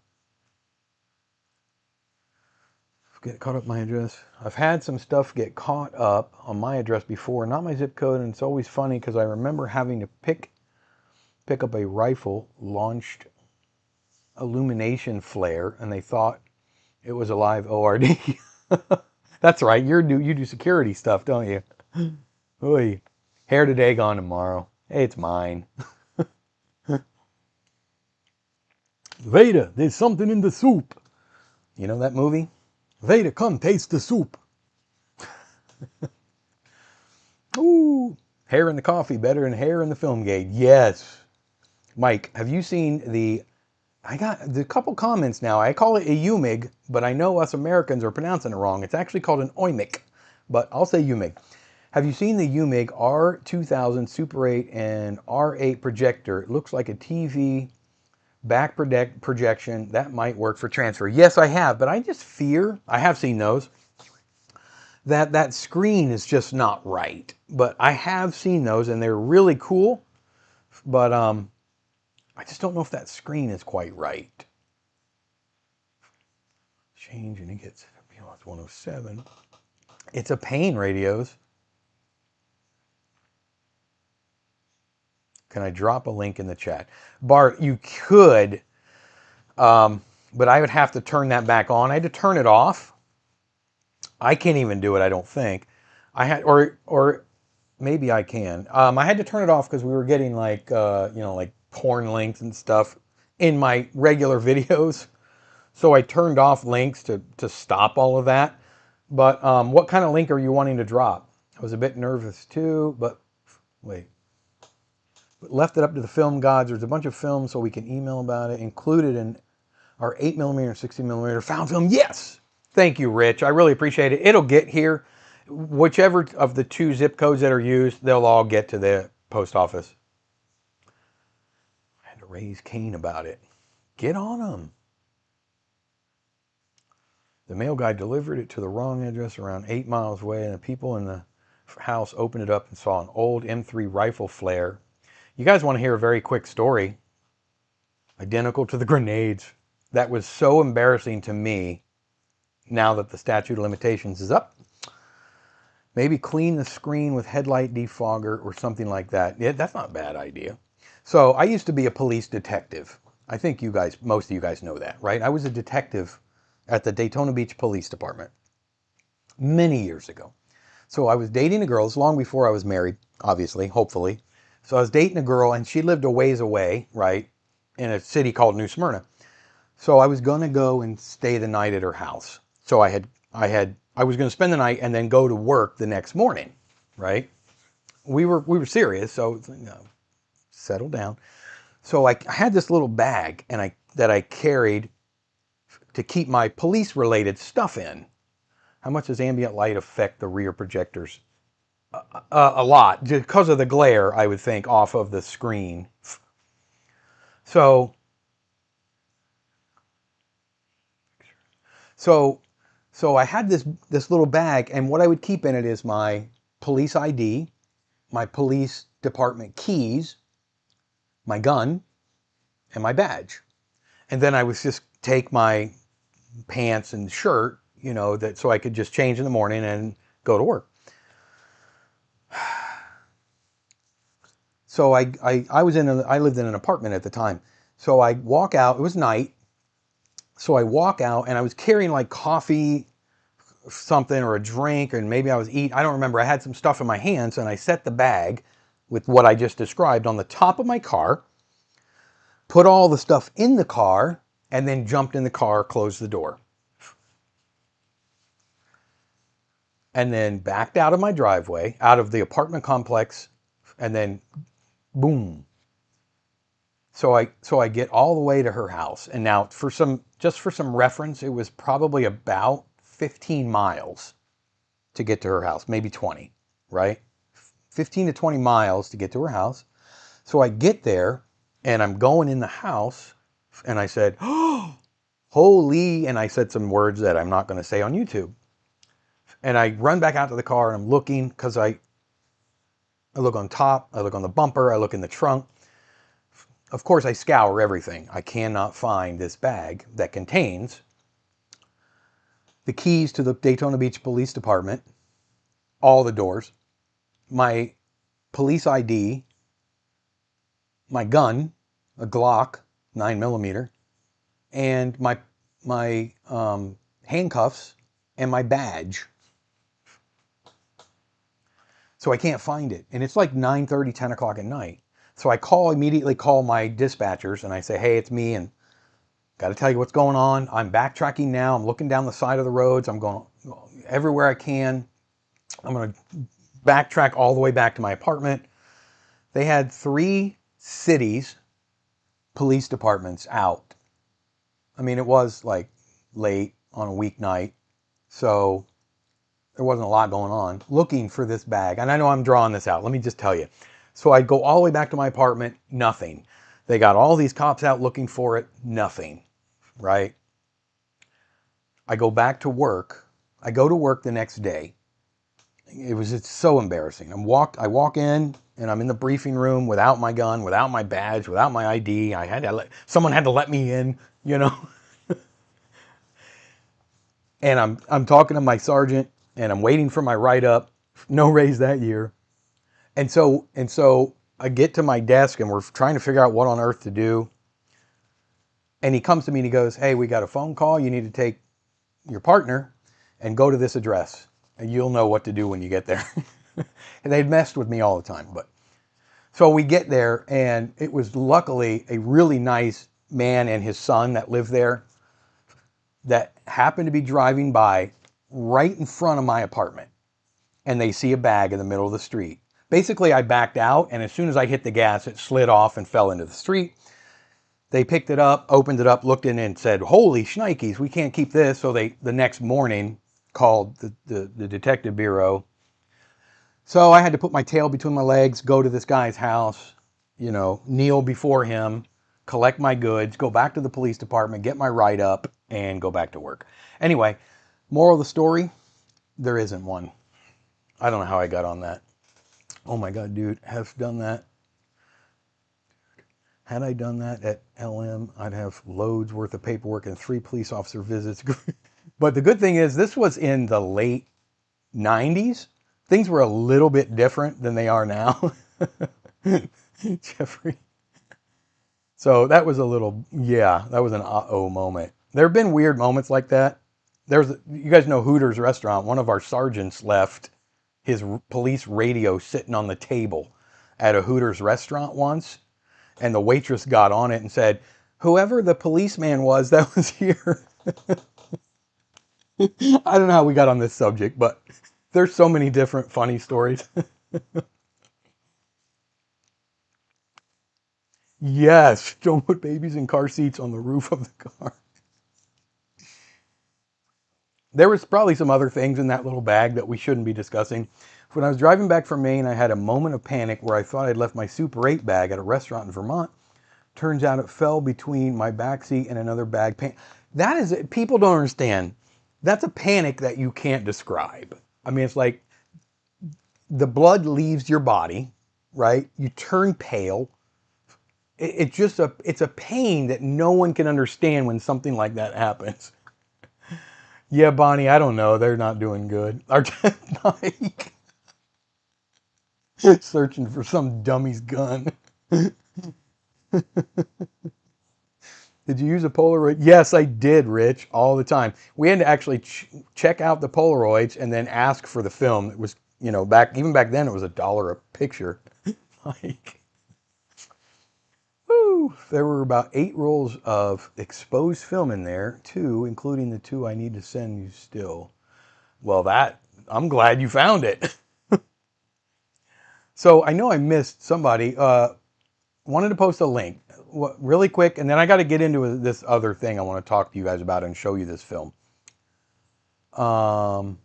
Get caught up my address. I've had some stuff get caught up on my address before, not my zip code, and it's always funny because I remember having to pick up a rifle launched illumination flare, and they thought it was a live ORD. That's right, you do security stuff, don't you? Oy. Hair today, gone tomorrow. Hey, it's mine. Vader, there's something in the soup. You know that movie? Vader, come taste the soup. Ooh, hair in the coffee better than hair in the film gate. Yes. Mike, have you seen I got a couple comments now. I call it a UMIG, but I know us Americans are pronouncing it wrong. It's actually called an OIMIC, but I'll say UMIG. Have you seen the UMIG R2000 Super 8 and R8 projector? It looks like a TV back projection. That might work for transfer. Yes, I have, but I just fear, I have seen those, that screen is just not right. But I have seen those and they're really cool, but I just don't know if that screen is quite right. Change and it gets, it's 107. It's a pain, radios. Can I drop a link in the chat? Bart, you could, but I would have to turn that back on. I had to turn it off. I can't even do it, I don't think. I had, or maybe I can. I had to turn it off because we were getting like, like porn links and stuff in my regular videos. So I turned off links to stop all of that. But what kind of link are you wanting to drop? I was a bit nervous too, but wait. Left it up to the film gods. There's a bunch of films so we can email about it. Included in our 8mm and 60mm found film. Yes! Thank you, Rich. I really appreciate it. It'll get here. Whichever of the 2 zip codes that are used, they'll all get to the post office. I had to raise Cain about it. Get on them. The mail guy delivered it to the wrong address around 8 miles away, and the people in the house opened it up and saw an old M3 rifle flare. You guys want to hear a very quick story? Identical to the grenades. That was so embarrassing to me now that the statute of limitations is up. Maybe clean the screen with headlight defogger or something like that. Yeah, that's not a bad idea. So I used to be a police detective. I think most of you guys know that, right? I was a detective at the Daytona Beach Police Department many years ago. So I was dating a girl. This long before I was married, obviously, hopefully. So I was dating a girl and she lived a ways away, right, in a city called New Smyrna. So I was going to go and stay the night at her house. So I was going to spend the night and then go to work the next morning, right? We were serious, so settle down. So I had this little bag that I carried to keep my police-related stuff in. How much does ambient light affect the rear projectors? A lot, because of the glare, I would think, off of the screen. So I had this little bag, and what I would keep in it is my police ID, my police department keys, my gun, and my badge. And then I would just take my pants and shirt, so I could just change in the morning and go to work. So I lived in an apartment at the time. So I walk out, it was night. So I walk out, and I was carrying like coffee, something, or a drink, and maybe I was eating. I don't remember. I had some stuff in my hands, and I set the bag with what I just described on the top of my car, put all the stuff in the car, and then jumped in the car, closed the door, and then backed out of my driveway, out of the apartment complex, and then boom. So I get all the way to her house. And now for some reference, it was probably about 15 miles to get to her house, maybe 20, right? 15 to 20 miles to get to her house. So I get there and I'm going in the house and I said, "Oh, holy," and I said some words that I'm not going to say on YouTube. And I run back out to the car and I'm looking because I look on top, I look on the bumper, I look in the trunk. Of course, I scour everything. I cannot find this bag that contains the keys to the Daytona Beach Police Department, all the doors, my police ID, my gun, a Glock 9mm, and my handcuffs and my badge. So I can't find it. And it's like 9:30, 10 o'clock at night. So I immediately call my dispatchers and I say, "Hey, it's me, and got to tell you what's going on. I'm backtracking now. I'm looking down the side of the roads. I'm going everywhere I can. I'm going to backtrack all the way back to my apartment." They had 3 cities police departments out. I mean, it was like late on a weeknight, so there wasn't a lot going on, looking for this bag. And I know I'm drawing this out. Let me just tell you. So I'd go all the way back to my apartment, nothing. They got all these cops out looking for it, nothing, right? I go back to work. I go to work the next day. It's so embarrassing. I walk in and I'm in the briefing room without my gun, without my badge, without my ID. Someone had to let me in, you know. And I'm talking to my sergeant and I'm waiting for my write-up. No raise that year. And so I get to my desk and we're trying to figure out what on earth to do. And he comes to me and he goes, "Hey, we got a phone call. You need to take your partner and go to this address. And you'll know what to do when you get there." And they'd messed with me all the time. But so we get there, and it was luckily a really nice man and his son that lived there that happened to be driving by right in front of my apartment. And they see a bag in the middle of the street. Basically, I backed out, and as soon as I hit the gas, it slid off and fell into the street. They picked it up, opened it up, looked in, and said, "Holy shnikes, we can't keep this." So they, the next morning, called the detective bureau. So I had to put my tail between my legs, go to this guy's house, kneel before him, collect my goods, go back to the police department, get my write-up, and go back to work. Anyway, moral of the story, there isn't one. I don't know how I got on that. Oh my God, dude, have done that. Had I done that at LM, I'd have loads worth of paperwork and 3 police officer visits. But the good thing is, this was in the late 90s. Things were a little bit different than they are now. Jeffrey. So that was that was an uh-oh moment. There have been weird moments like that. You guys know Hooters restaurant. One of our sergeants left his police radio sitting on the table at a Hooters restaurant once. And the waitress got on it and said, "Whoever the policeman was that was here." I don't know how we got on this subject, but there's so many different funny stories. Yes, don't put babies in car seats on the roof of the car. There was probably some other things in that little bag that we shouldn't be discussing. When I was driving back from Maine, I had a moment of panic where I thought I'd left my Super 8 bag at a restaurant in Vermont. Turns out it fell between my backseat and another bag. That is, people don't understand. That's a panic that you can't describe. I mean, it's like the blood leaves your body, right? You turn pale. It's a pain that no one can understand when something like that happens. Yeah, Bonnie, I don't know. They're not doing good. Our Mike searching for some dummy's gun. Did you use a Polaroid? Yes, I did, Rich, all the time. We had to actually check out the Polaroids and then ask for the film. It was, even back then, it was $1 a picture. Like, woo! There were about 8 rolls of exposed film in there, too, including the 2 I need to send you still. Well, I'm glad you found it. So I know I missed somebody. Wanted to post a link really quick, and then I got to get into this other thing I want to talk to you guys about and show you this film. Oh,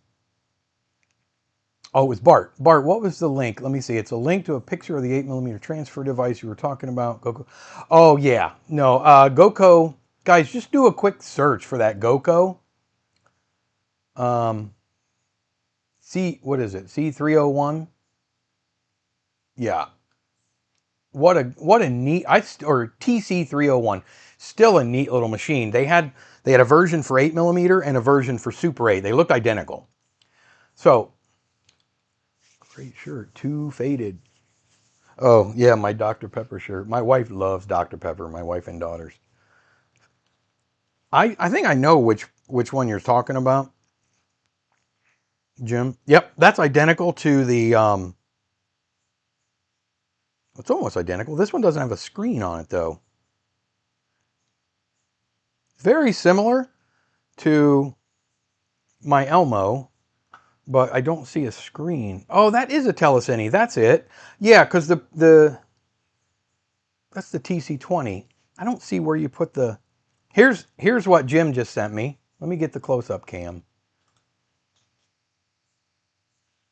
it was Bart. Bart, what was the link? Let me see. It's a link to a picture of the 8mm transfer device you were talking about. GoCo. Oh, yeah. No, GoCo. Guys, just do a quick search for that GoCo. What is it? C301? Yeah. What a neat, or TC301. Still a neat little machine. They had a version for 8mm and a version for Super 8. They looked identical. So, great shirt, too faded. Oh, yeah, my Dr. Pepper shirt. My wife loves Dr. Pepper, my wife and daughters. I think I know which one you're talking about, Jim. Yep, that's identical to the, it's almost identical. This one doesn't have a screen on it, though. Very similar to my Elmo, but I don't see a screen. Oh, that is a telecine. That's it. Yeah, because that's the TC20. I don't see where you put the... Here's what Jim just sent me. Let me get the close-up cam.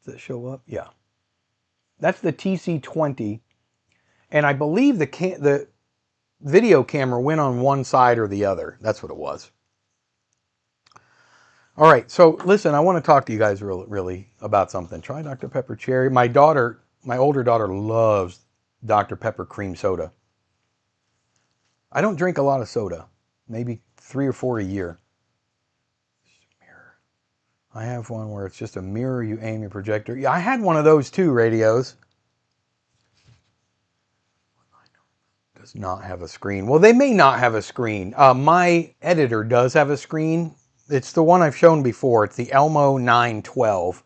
Does it show up? Yeah. That's the TC20. And I believe the video camera went on one side or the other. That's what it was. All right, so listen, I want to talk to you guys really about something. Try Dr. Pepper Cherry. My older daughter loves Dr. Pepper cream soda. I don't drink a lot of soda, maybe 3 or 4 a year. Mirror. I have one where it's just a mirror you aim your projector. Yeah, I had one of those too, radios. Does not have a screen. Well, they may not have a screen. My editor does have a screen. It's the one I've shown before. It's the Elmo 912.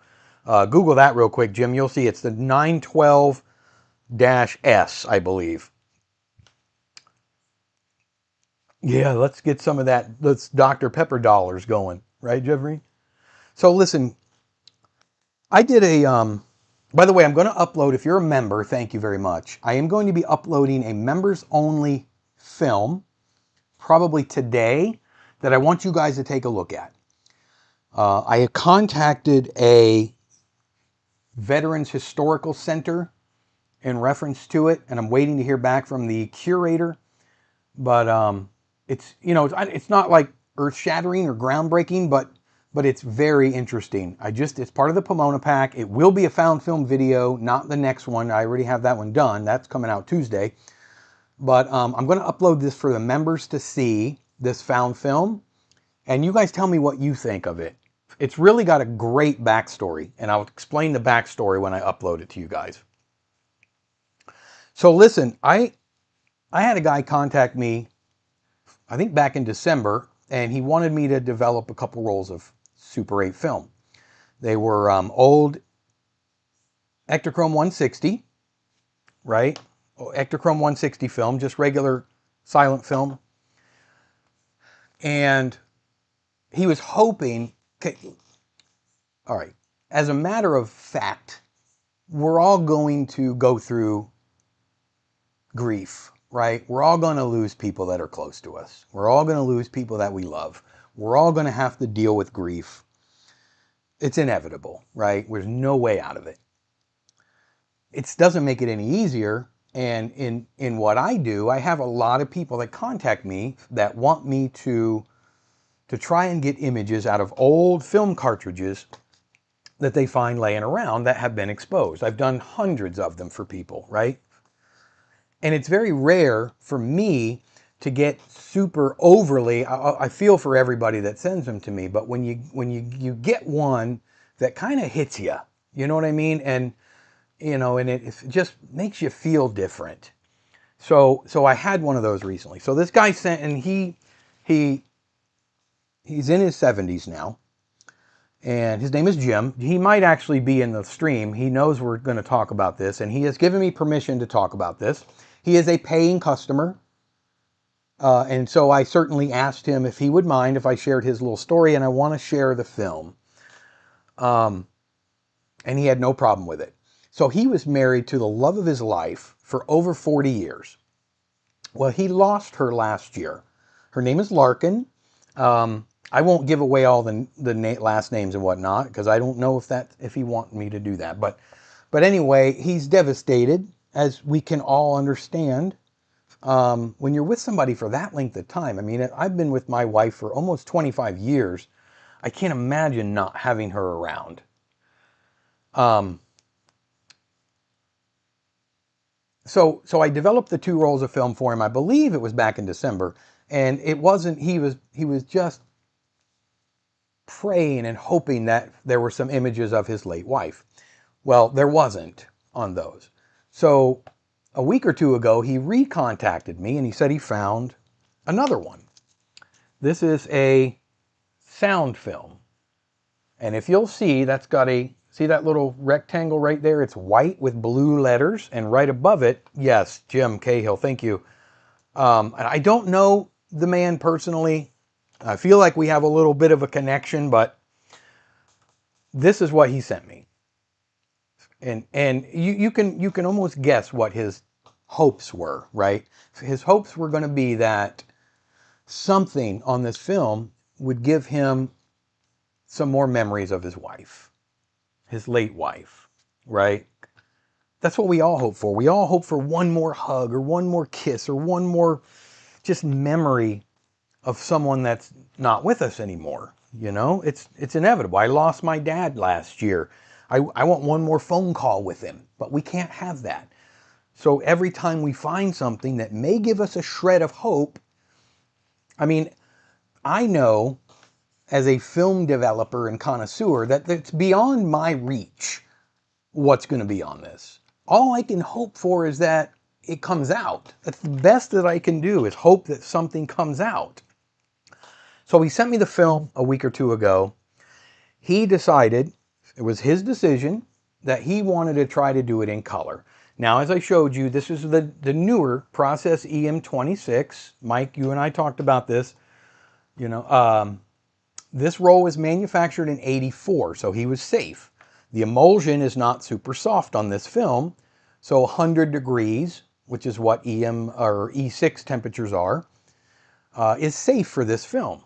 Google that real quick, Jim. You'll see it's the 912-S, I believe. Yeah, let's get some of that. Let's Dr. Pepper dollars going. Right, Jeffrey? So listen, I did a... by the way, I'm going to upload, if you're a member, thank you very much. I am going to be uploading a members-only film, probably today, that I want you guys to take a look at. I have contacted a Veterans Historical Center in reference to it, and I'm waiting to hear back from the curator. But it's not like earth-shattering or groundbreaking, but it's very interesting. It's part of the Pomona Pack. It will be a found film video, not the next one. I already have that one done. That's coming out Tuesday. But I'm going to upload this for the members to see, this found film. And you guys tell me what you think of it. It's really got a great backstory, and I'll explain the backstory when I upload it to you guys. So listen, I had a guy contact me, I think back in December, and he wanted me to develop a couple rolls of Super 8 film. They were old Ektachrome 160, right? Ektachrome 160 film, just regular silent film. And he was hoping... Okay, all right. As a matter of fact, we're all going to go through grief, right? We're all going to lose people that are close to us. We're all going to lose people that we love. We're all going to have to deal with grief. It's inevitable, right? There's no way out of it. It doesn't make it any easier. And in what I do, I have a lot of people that contact me that want me to try and get images out of old film cartridges that they find laying around that have been exposed. I've done hundreds of them for people, right? And it's very rare for me to get super overly, I feel for everybody that sends them to me, but when you get one that kind of hits you, you know what I mean? And, and it just makes you feel different. So I had one of those recently. So this guy sent, and he's in his 70s now, and his name is Jim. He might actually be in the stream. He knows we're going to talk about this, and he has given me permission to talk about this. He is a paying customer, and so I certainly asked him if he would mind if I shared his little story, and I want to share the film. And he had no problem with it. So he was married to the love of his life for over 40 years. Well, he lost her last year. Her name is Larkin. I won't give away all the last names and whatnot because I don't know if he wants me to do that. But anyway, he's devastated, as we can all understand. When you're with somebody for that length of time, I mean, I've been with my wife for almost 25 years. I can't imagine not having her around. So I developed the 2 rolls of film for him. I believe it was back in December, and it wasn't. He was just praying and hoping that there were some images of his late wife. Well, there wasn't on those. So a week or 2 ago, he recontacted me and he said he found another one. This is a sound film, and if you'll see, that's got see that little rectangle right there? It's white with blue letters, and right above it, yes, Jim Cahill, thank you. I don't know the man personally. I feel like we have a little bit of a connection, but this is what he sent me. And you can almost guess what his hopes were, right? His hopes were going to be that something on this film would give him some more memories of his wife. His late wife, right? That's what we all hope for. We all hope for one more hug or one more kiss or one more just memory of someone that's not with us anymore. You know, it's inevitable. I lost my dad last year. I want one more phone call with him, but we can't have that. So every time we find something that may give us a shred of hope, I mean, I know as a film developer and connoisseur that it's beyond my reach what's going to be on this. All I can hope for is that it comes out. That's the best that I can do, is hope that something comes out. So he sent me the film a week or 2 ago. He decided, it was his decision, that he wanted to try to do it in color. Now, as I showed you, this is the newer Process EM26. Mike, you and I talked about this. You know, this roll was manufactured in '84, so he was safe. The emulsion is not super soft on this film, so 100 degrees, which is what EM or E6 temperatures are, is safe for this film.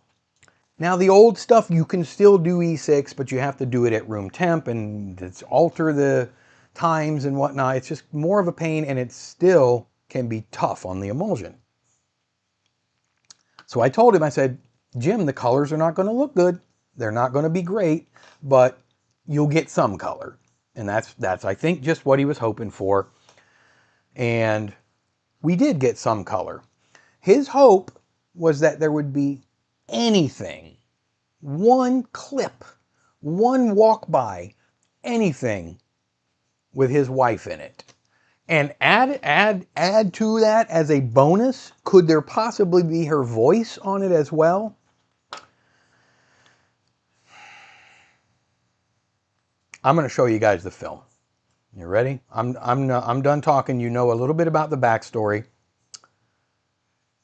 Now, the old stuff, you can still do E6, but you have to do it at room temp and it's alter the times and whatnot. It's just more of a pain, and it still can be tough on the emulsion. So I told him, I said, Jim, the colors are not going to look good. They're not going to be great, but you'll get some color. And that's I think just what he was hoping for. And we did get some color. His hope was that there would be anything, one clip, one walk by, anything with his wife in it. And add to that as a bonus, could there possibly be her voice on it as well? I'm going to show you guys the film. You ready? I'm done talking. You know a little bit about the backstory.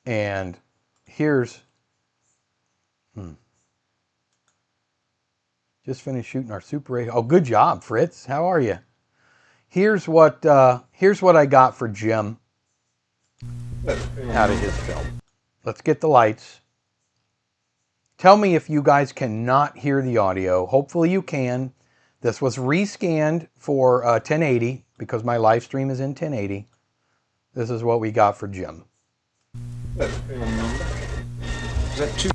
And here's just finished shooting our Super 8. Oh, good job, Fritz. How are you? Here's what I got for Jim out of his film. Let's get the lights. Tell me if you guys cannot hear the audio. Hopefully you can. This was rescanned for 1080 because my live stream is in 1080. This is what we got for Jim. Is that two?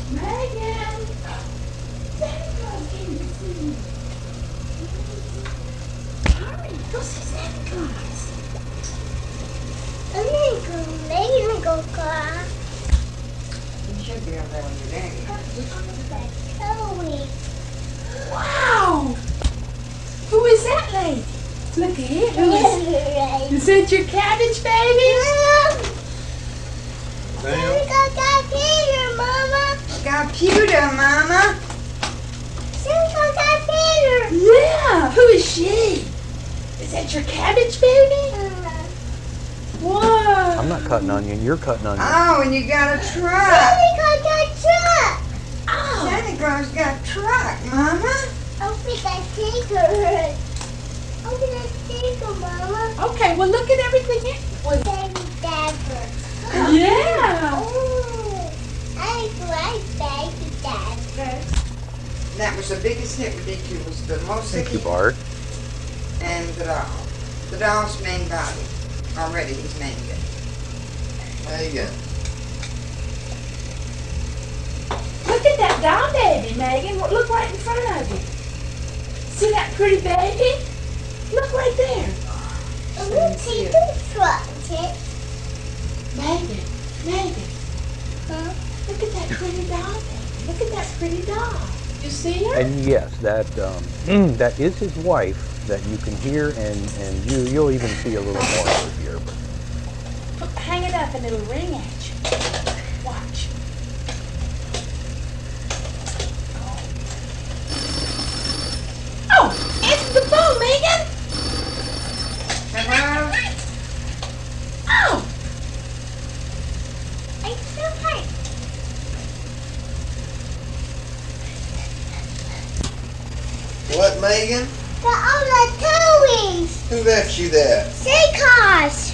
Megan! Hurry, go see Santa Claus. I'm gonna go class. You should be over there when you're there. Chloe. Wow! Who is that lady? Look at it. Is that your cabbage, baby? Damn. Got pewter, Mama. Yeah. Who is she? Is that your cabbage, baby? Whoa. I'm not cutting onion. You're cutting onion. Oh, and you got a truck. Oh. Santa Claus got a truck, Mama. Okay, well look at everything in. Well, yeah. That was the biggest hit with DQ. Was the most Thank you, hit Bart. and the doll. The doll's main body. Already he's named it. Megan. Look at that doll baby, Megan. Look right in front of you. See that pretty baby? Look right there. Megan, Megan. Huh? Look at that pretty doll baby. Look at that pretty doll. You see her? And yes, that that is his wife that you can hear, and you'll even see a little more over here. But Hang it up and it'll ring at you. Watch. Oh, answer the phone, Megan. Hello? Oh. What, Megan? The other toys! Who left you there? Cars!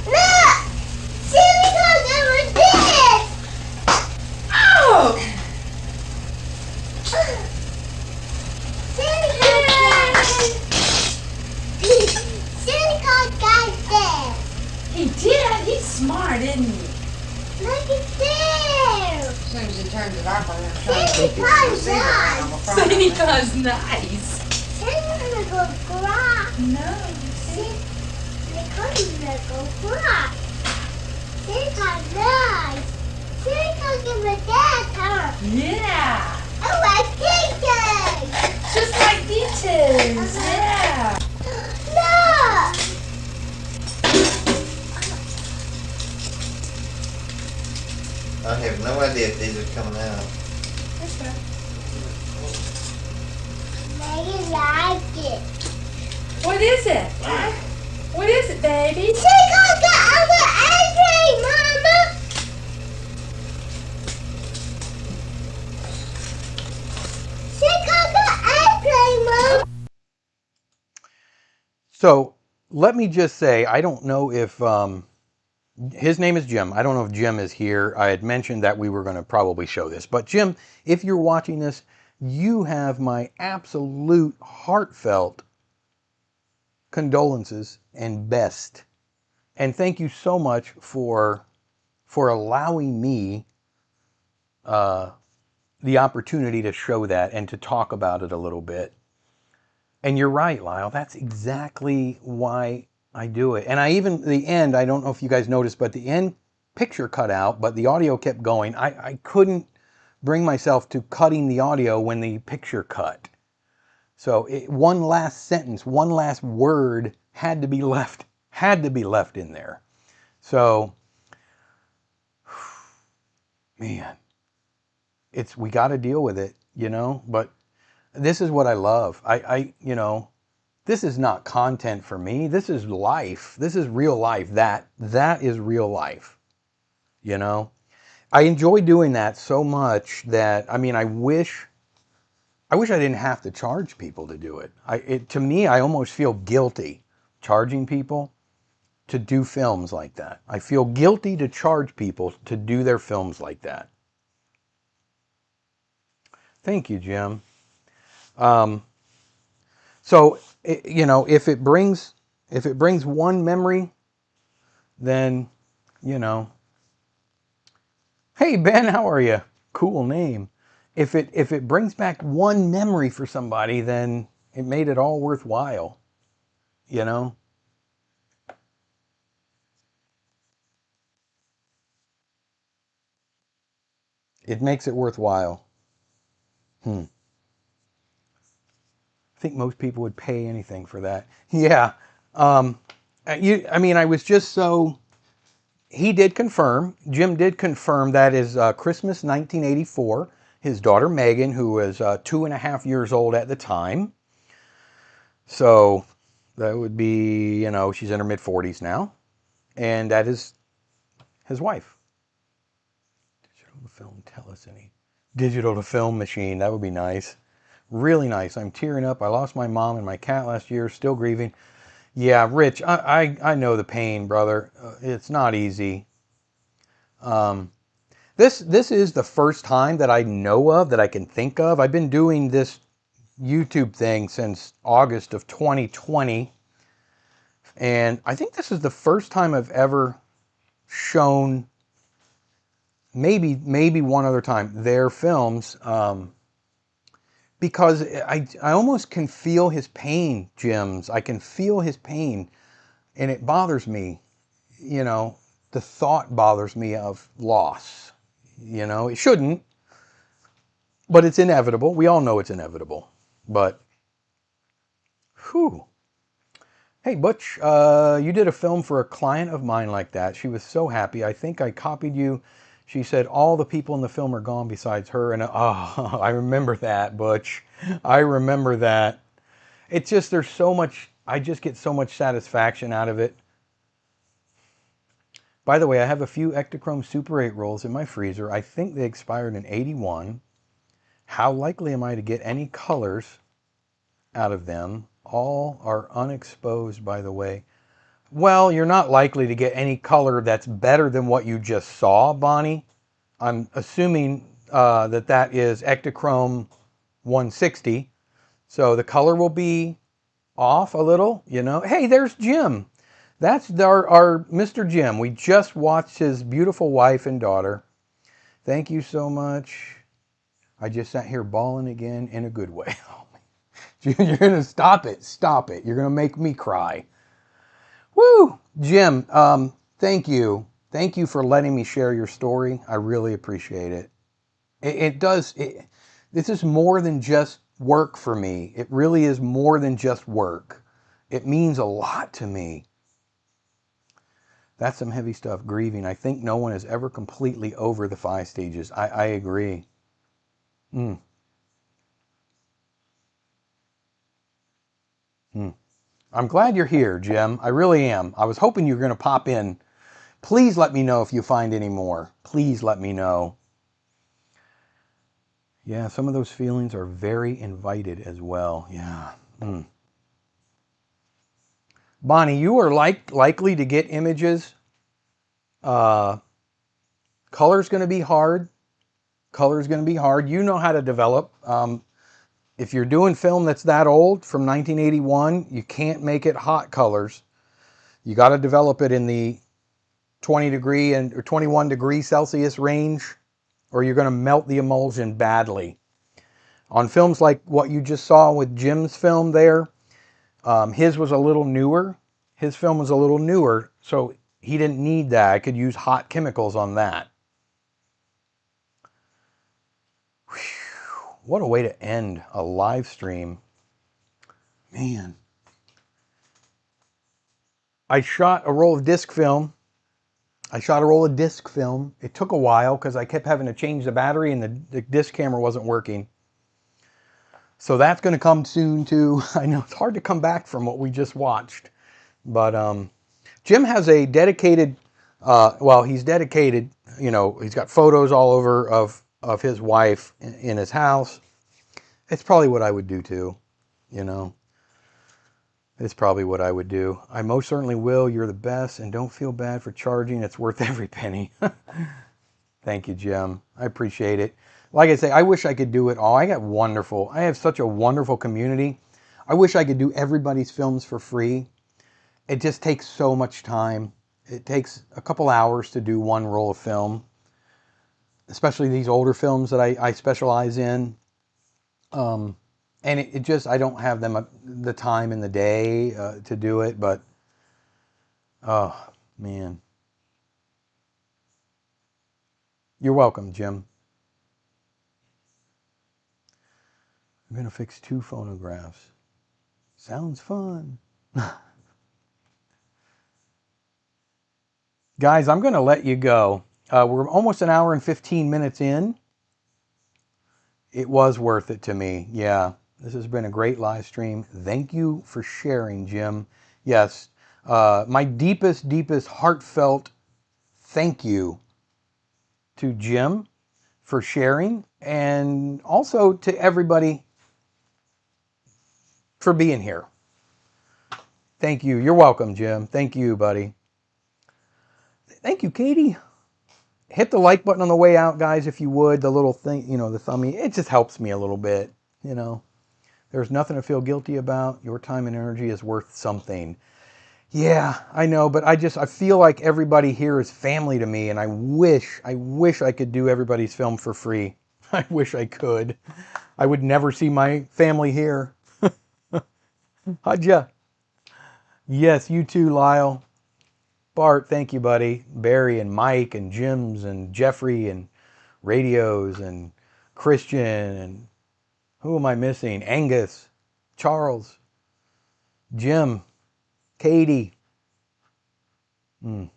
Look! Santa Claus over this! Oh. Santa Claus got this! He did. He's smart, isn't he? Look at there! As soon as he turns it off, I'm going to Santa Claus see it around nice! the phone. Santa Claus nice. Santa's gonna go cry! No. Santa Claus is gonna go cry! Santa Claus nice! Santa Claus give a dad her! Yeah. Oh, like teachers! Just like Details. Yeah. Look! I have no idea if these are coming out. Megan liked it. What is it? What is it, baby? Santa Claus got on the airplane, Mama! Santa Claus got airplane, Mama! so let me just say, I don't know if his name is Jim. I don't know if Jim is here. I had mentioned that we were going to probably show this, but Jim, if you're watching this, you have my absolute heartfelt condolences and best. And thank you so much for allowing me the opportunity to show that and to talk about it a little bit. And you're right, Lyle. That's exactly why I do it. And I even, the end, I don't know if you guys noticed, but the end picture cut out, but the audio kept going. I couldn't bring myself to cutting the audio when the picture cut. So one last sentence, one last word had to be left in there. So, man, we got to deal with it, you know, but this is what I love. You know, this is not content for me. This is life. This is real life. That is real life, you know. I enjoy doing that so much that, I mean, I wish I didn't have to charge people to do it. To me, I almost feel guilty charging people to do films like that. I feel guilty to charge people to do their films like that. Thank you, Jim. So, you know, if it brings one memory, then, you know, hey Ben, how are you? Cool name. If it brings back one memory for somebody, then it made it all worthwhile, you know? It makes it worthwhile. think most people would pay anything for that. Yeah. I mean, I was just so. He did confirm. Jim did confirm that is Christmas 1984. His daughter Megan, who was 2.5 years old at the time. So that would be, she's in her mid-40s now, and that is his wife. Digital to film, tell us any. Digital to film machine, that would be nice. Really nice. I'm tearing up. I lost my mom and my cat last year, still grieving. Yeah, Rich, I know the pain, brother. It's not easy. This is the first time that I know of, that I can think of. I've been doing this YouTube thing since August of 2020. And I think this is the first time I've ever shown, maybe one other time, their films, because I almost can feel his pain, Jim's. I can feel his pain, and it bothers me. The thought bothers me of loss. It shouldn't, but it's inevitable. We all know it's inevitable. But, whew. Hey, Butch, you did a film for a client of mine like that. She was so happy. I think I copied you. She said all the people in the film are gone besides her. And oh, I remember that, Butch. I remember that. It's just, there's so much, I just get so much satisfaction out of it. By the way, I have a few Ektachrome Super 8 rolls in my freezer. I think they expired in 81. How likely am I to get any colors out of them? All are unexposed, by the way. Well, you're not likely to get any color that's better than what you just saw, Bonnie. I'm assuming that is Ektachrome 160. So the color will be off a little, Hey, there's Jim. That's our Mr. Jim. We just watched his beautiful wife and daughter. Thank you so much. I just sat here bawling again in a good way. You're going to stop it. Stop it. You're going to make me cry. Woo! Jim, thank you. Thank you for letting me share your story. I really appreciate it. This is more than just work for me. It really is more than just work. It means a lot to me. That's some heavy stuff, grieving. I think no one is ever completely over the 5 stages. I agree. I'm glad you're here, Jim. I really am. I was hoping you were going to pop in. Please let me know if you find any more. Please let me know. Yeah, some of those feelings are very invited as well. Yeah. Bonnie, you are likely to get images. Color's going to be hard. Color's going to be hard. You know how to develop. If you're doing film that's that old, from 1981, you can't make it hot colors. You got to develop it in the 20 degree or 21 degree Celsius range, or you're going to melt the emulsion badly. On films like what you just saw with Jim's film there, his was a little newer. His film was a little newer, so he didn't need that. I could use hot chemicals on that. Whew, what a way to end a live stream. Man. I shot a roll of disc film. It took a while because I kept having to change the battery and the disc camera wasn't working. So that's going to come soon too. I know it's hard to come back from what we just watched. But Jim has a dedicated, he's dedicated, he's got photos all over of his wife in his house. It's probably what I would do too, It's probably what I would do. I most certainly will. You're the best, and don't feel bad for charging. It's worth every penny. Thank you, Jim. I appreciate it. Like I say, I wish I could do it all. I have such a wonderful community. I wish I could do everybody's films for free. It just takes so much time. It takes a couple hours to do one roll of film, especially these older films that I specialize in. And it just, I don't have the time in the day to do it, but, oh, man. You're welcome, Jim. I'm going to fix 2 phonographs. Sounds fun. Guys, I'm going to let you go. We're almost an hour and 15 minutes in. It was worth it to me. Yeah, this has been a great live stream. Thank you for sharing, Jim. Yes, my deepest, deepest heartfelt thank you to Jim for sharing, and also to everybody for being here. Thank you. You're welcome, Jim. Thank you, buddy. Thank you, Katie. Hit the like button on the way out, guys, if you would. The little thing, you know, the thumbie. It just helps me a little bit, you know. There's nothing to feel guilty about. Your time and energy is worth something. Yeah, I know, but I feel like everybody here is family to me, and I wish I could do everybody's film for free. I wish I could. I would never see my family here. How'd Yes, you too, Lyle. Bart, thank you, buddy. Barry and Mike and Jim's and Jeffrey and Radios and Christian and who am I missing? Angus, Charles, Jim, Katie. I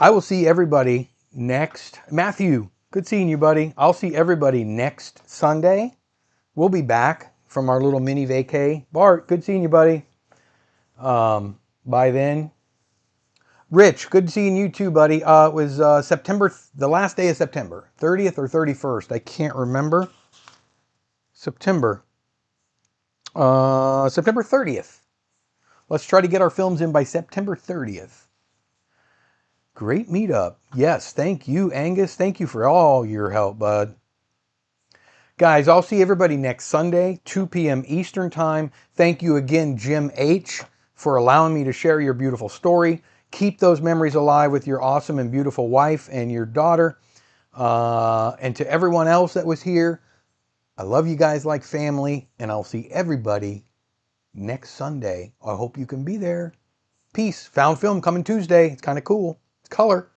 will see everybody next. Matthew, good seeing you, buddy. I'll see everybody next Sunday. We'll be back from our little mini vacay. Bart, good seeing you, buddy. By then. Rich, good seeing you too, buddy. It was September, the last day of September, 30th or 31st. I can't remember. September 30th. Let's try to get our films in by September 30th. Great meetup. Yes, thank you, Angus. Thank you for all your help, bud. Guys, I'll see everybody next Sunday, 2 p.m. Eastern Time. Thank you again, Jim H., for allowing me to share your beautiful story. Keep those memories alive with your awesome and beautiful wife and your daughter. And to everyone else that was here, I love you guys like family, and I'll see everybody next Sunday. I hope you can be there. Peace. Found film coming Tuesday. It's kind of cool. It's color.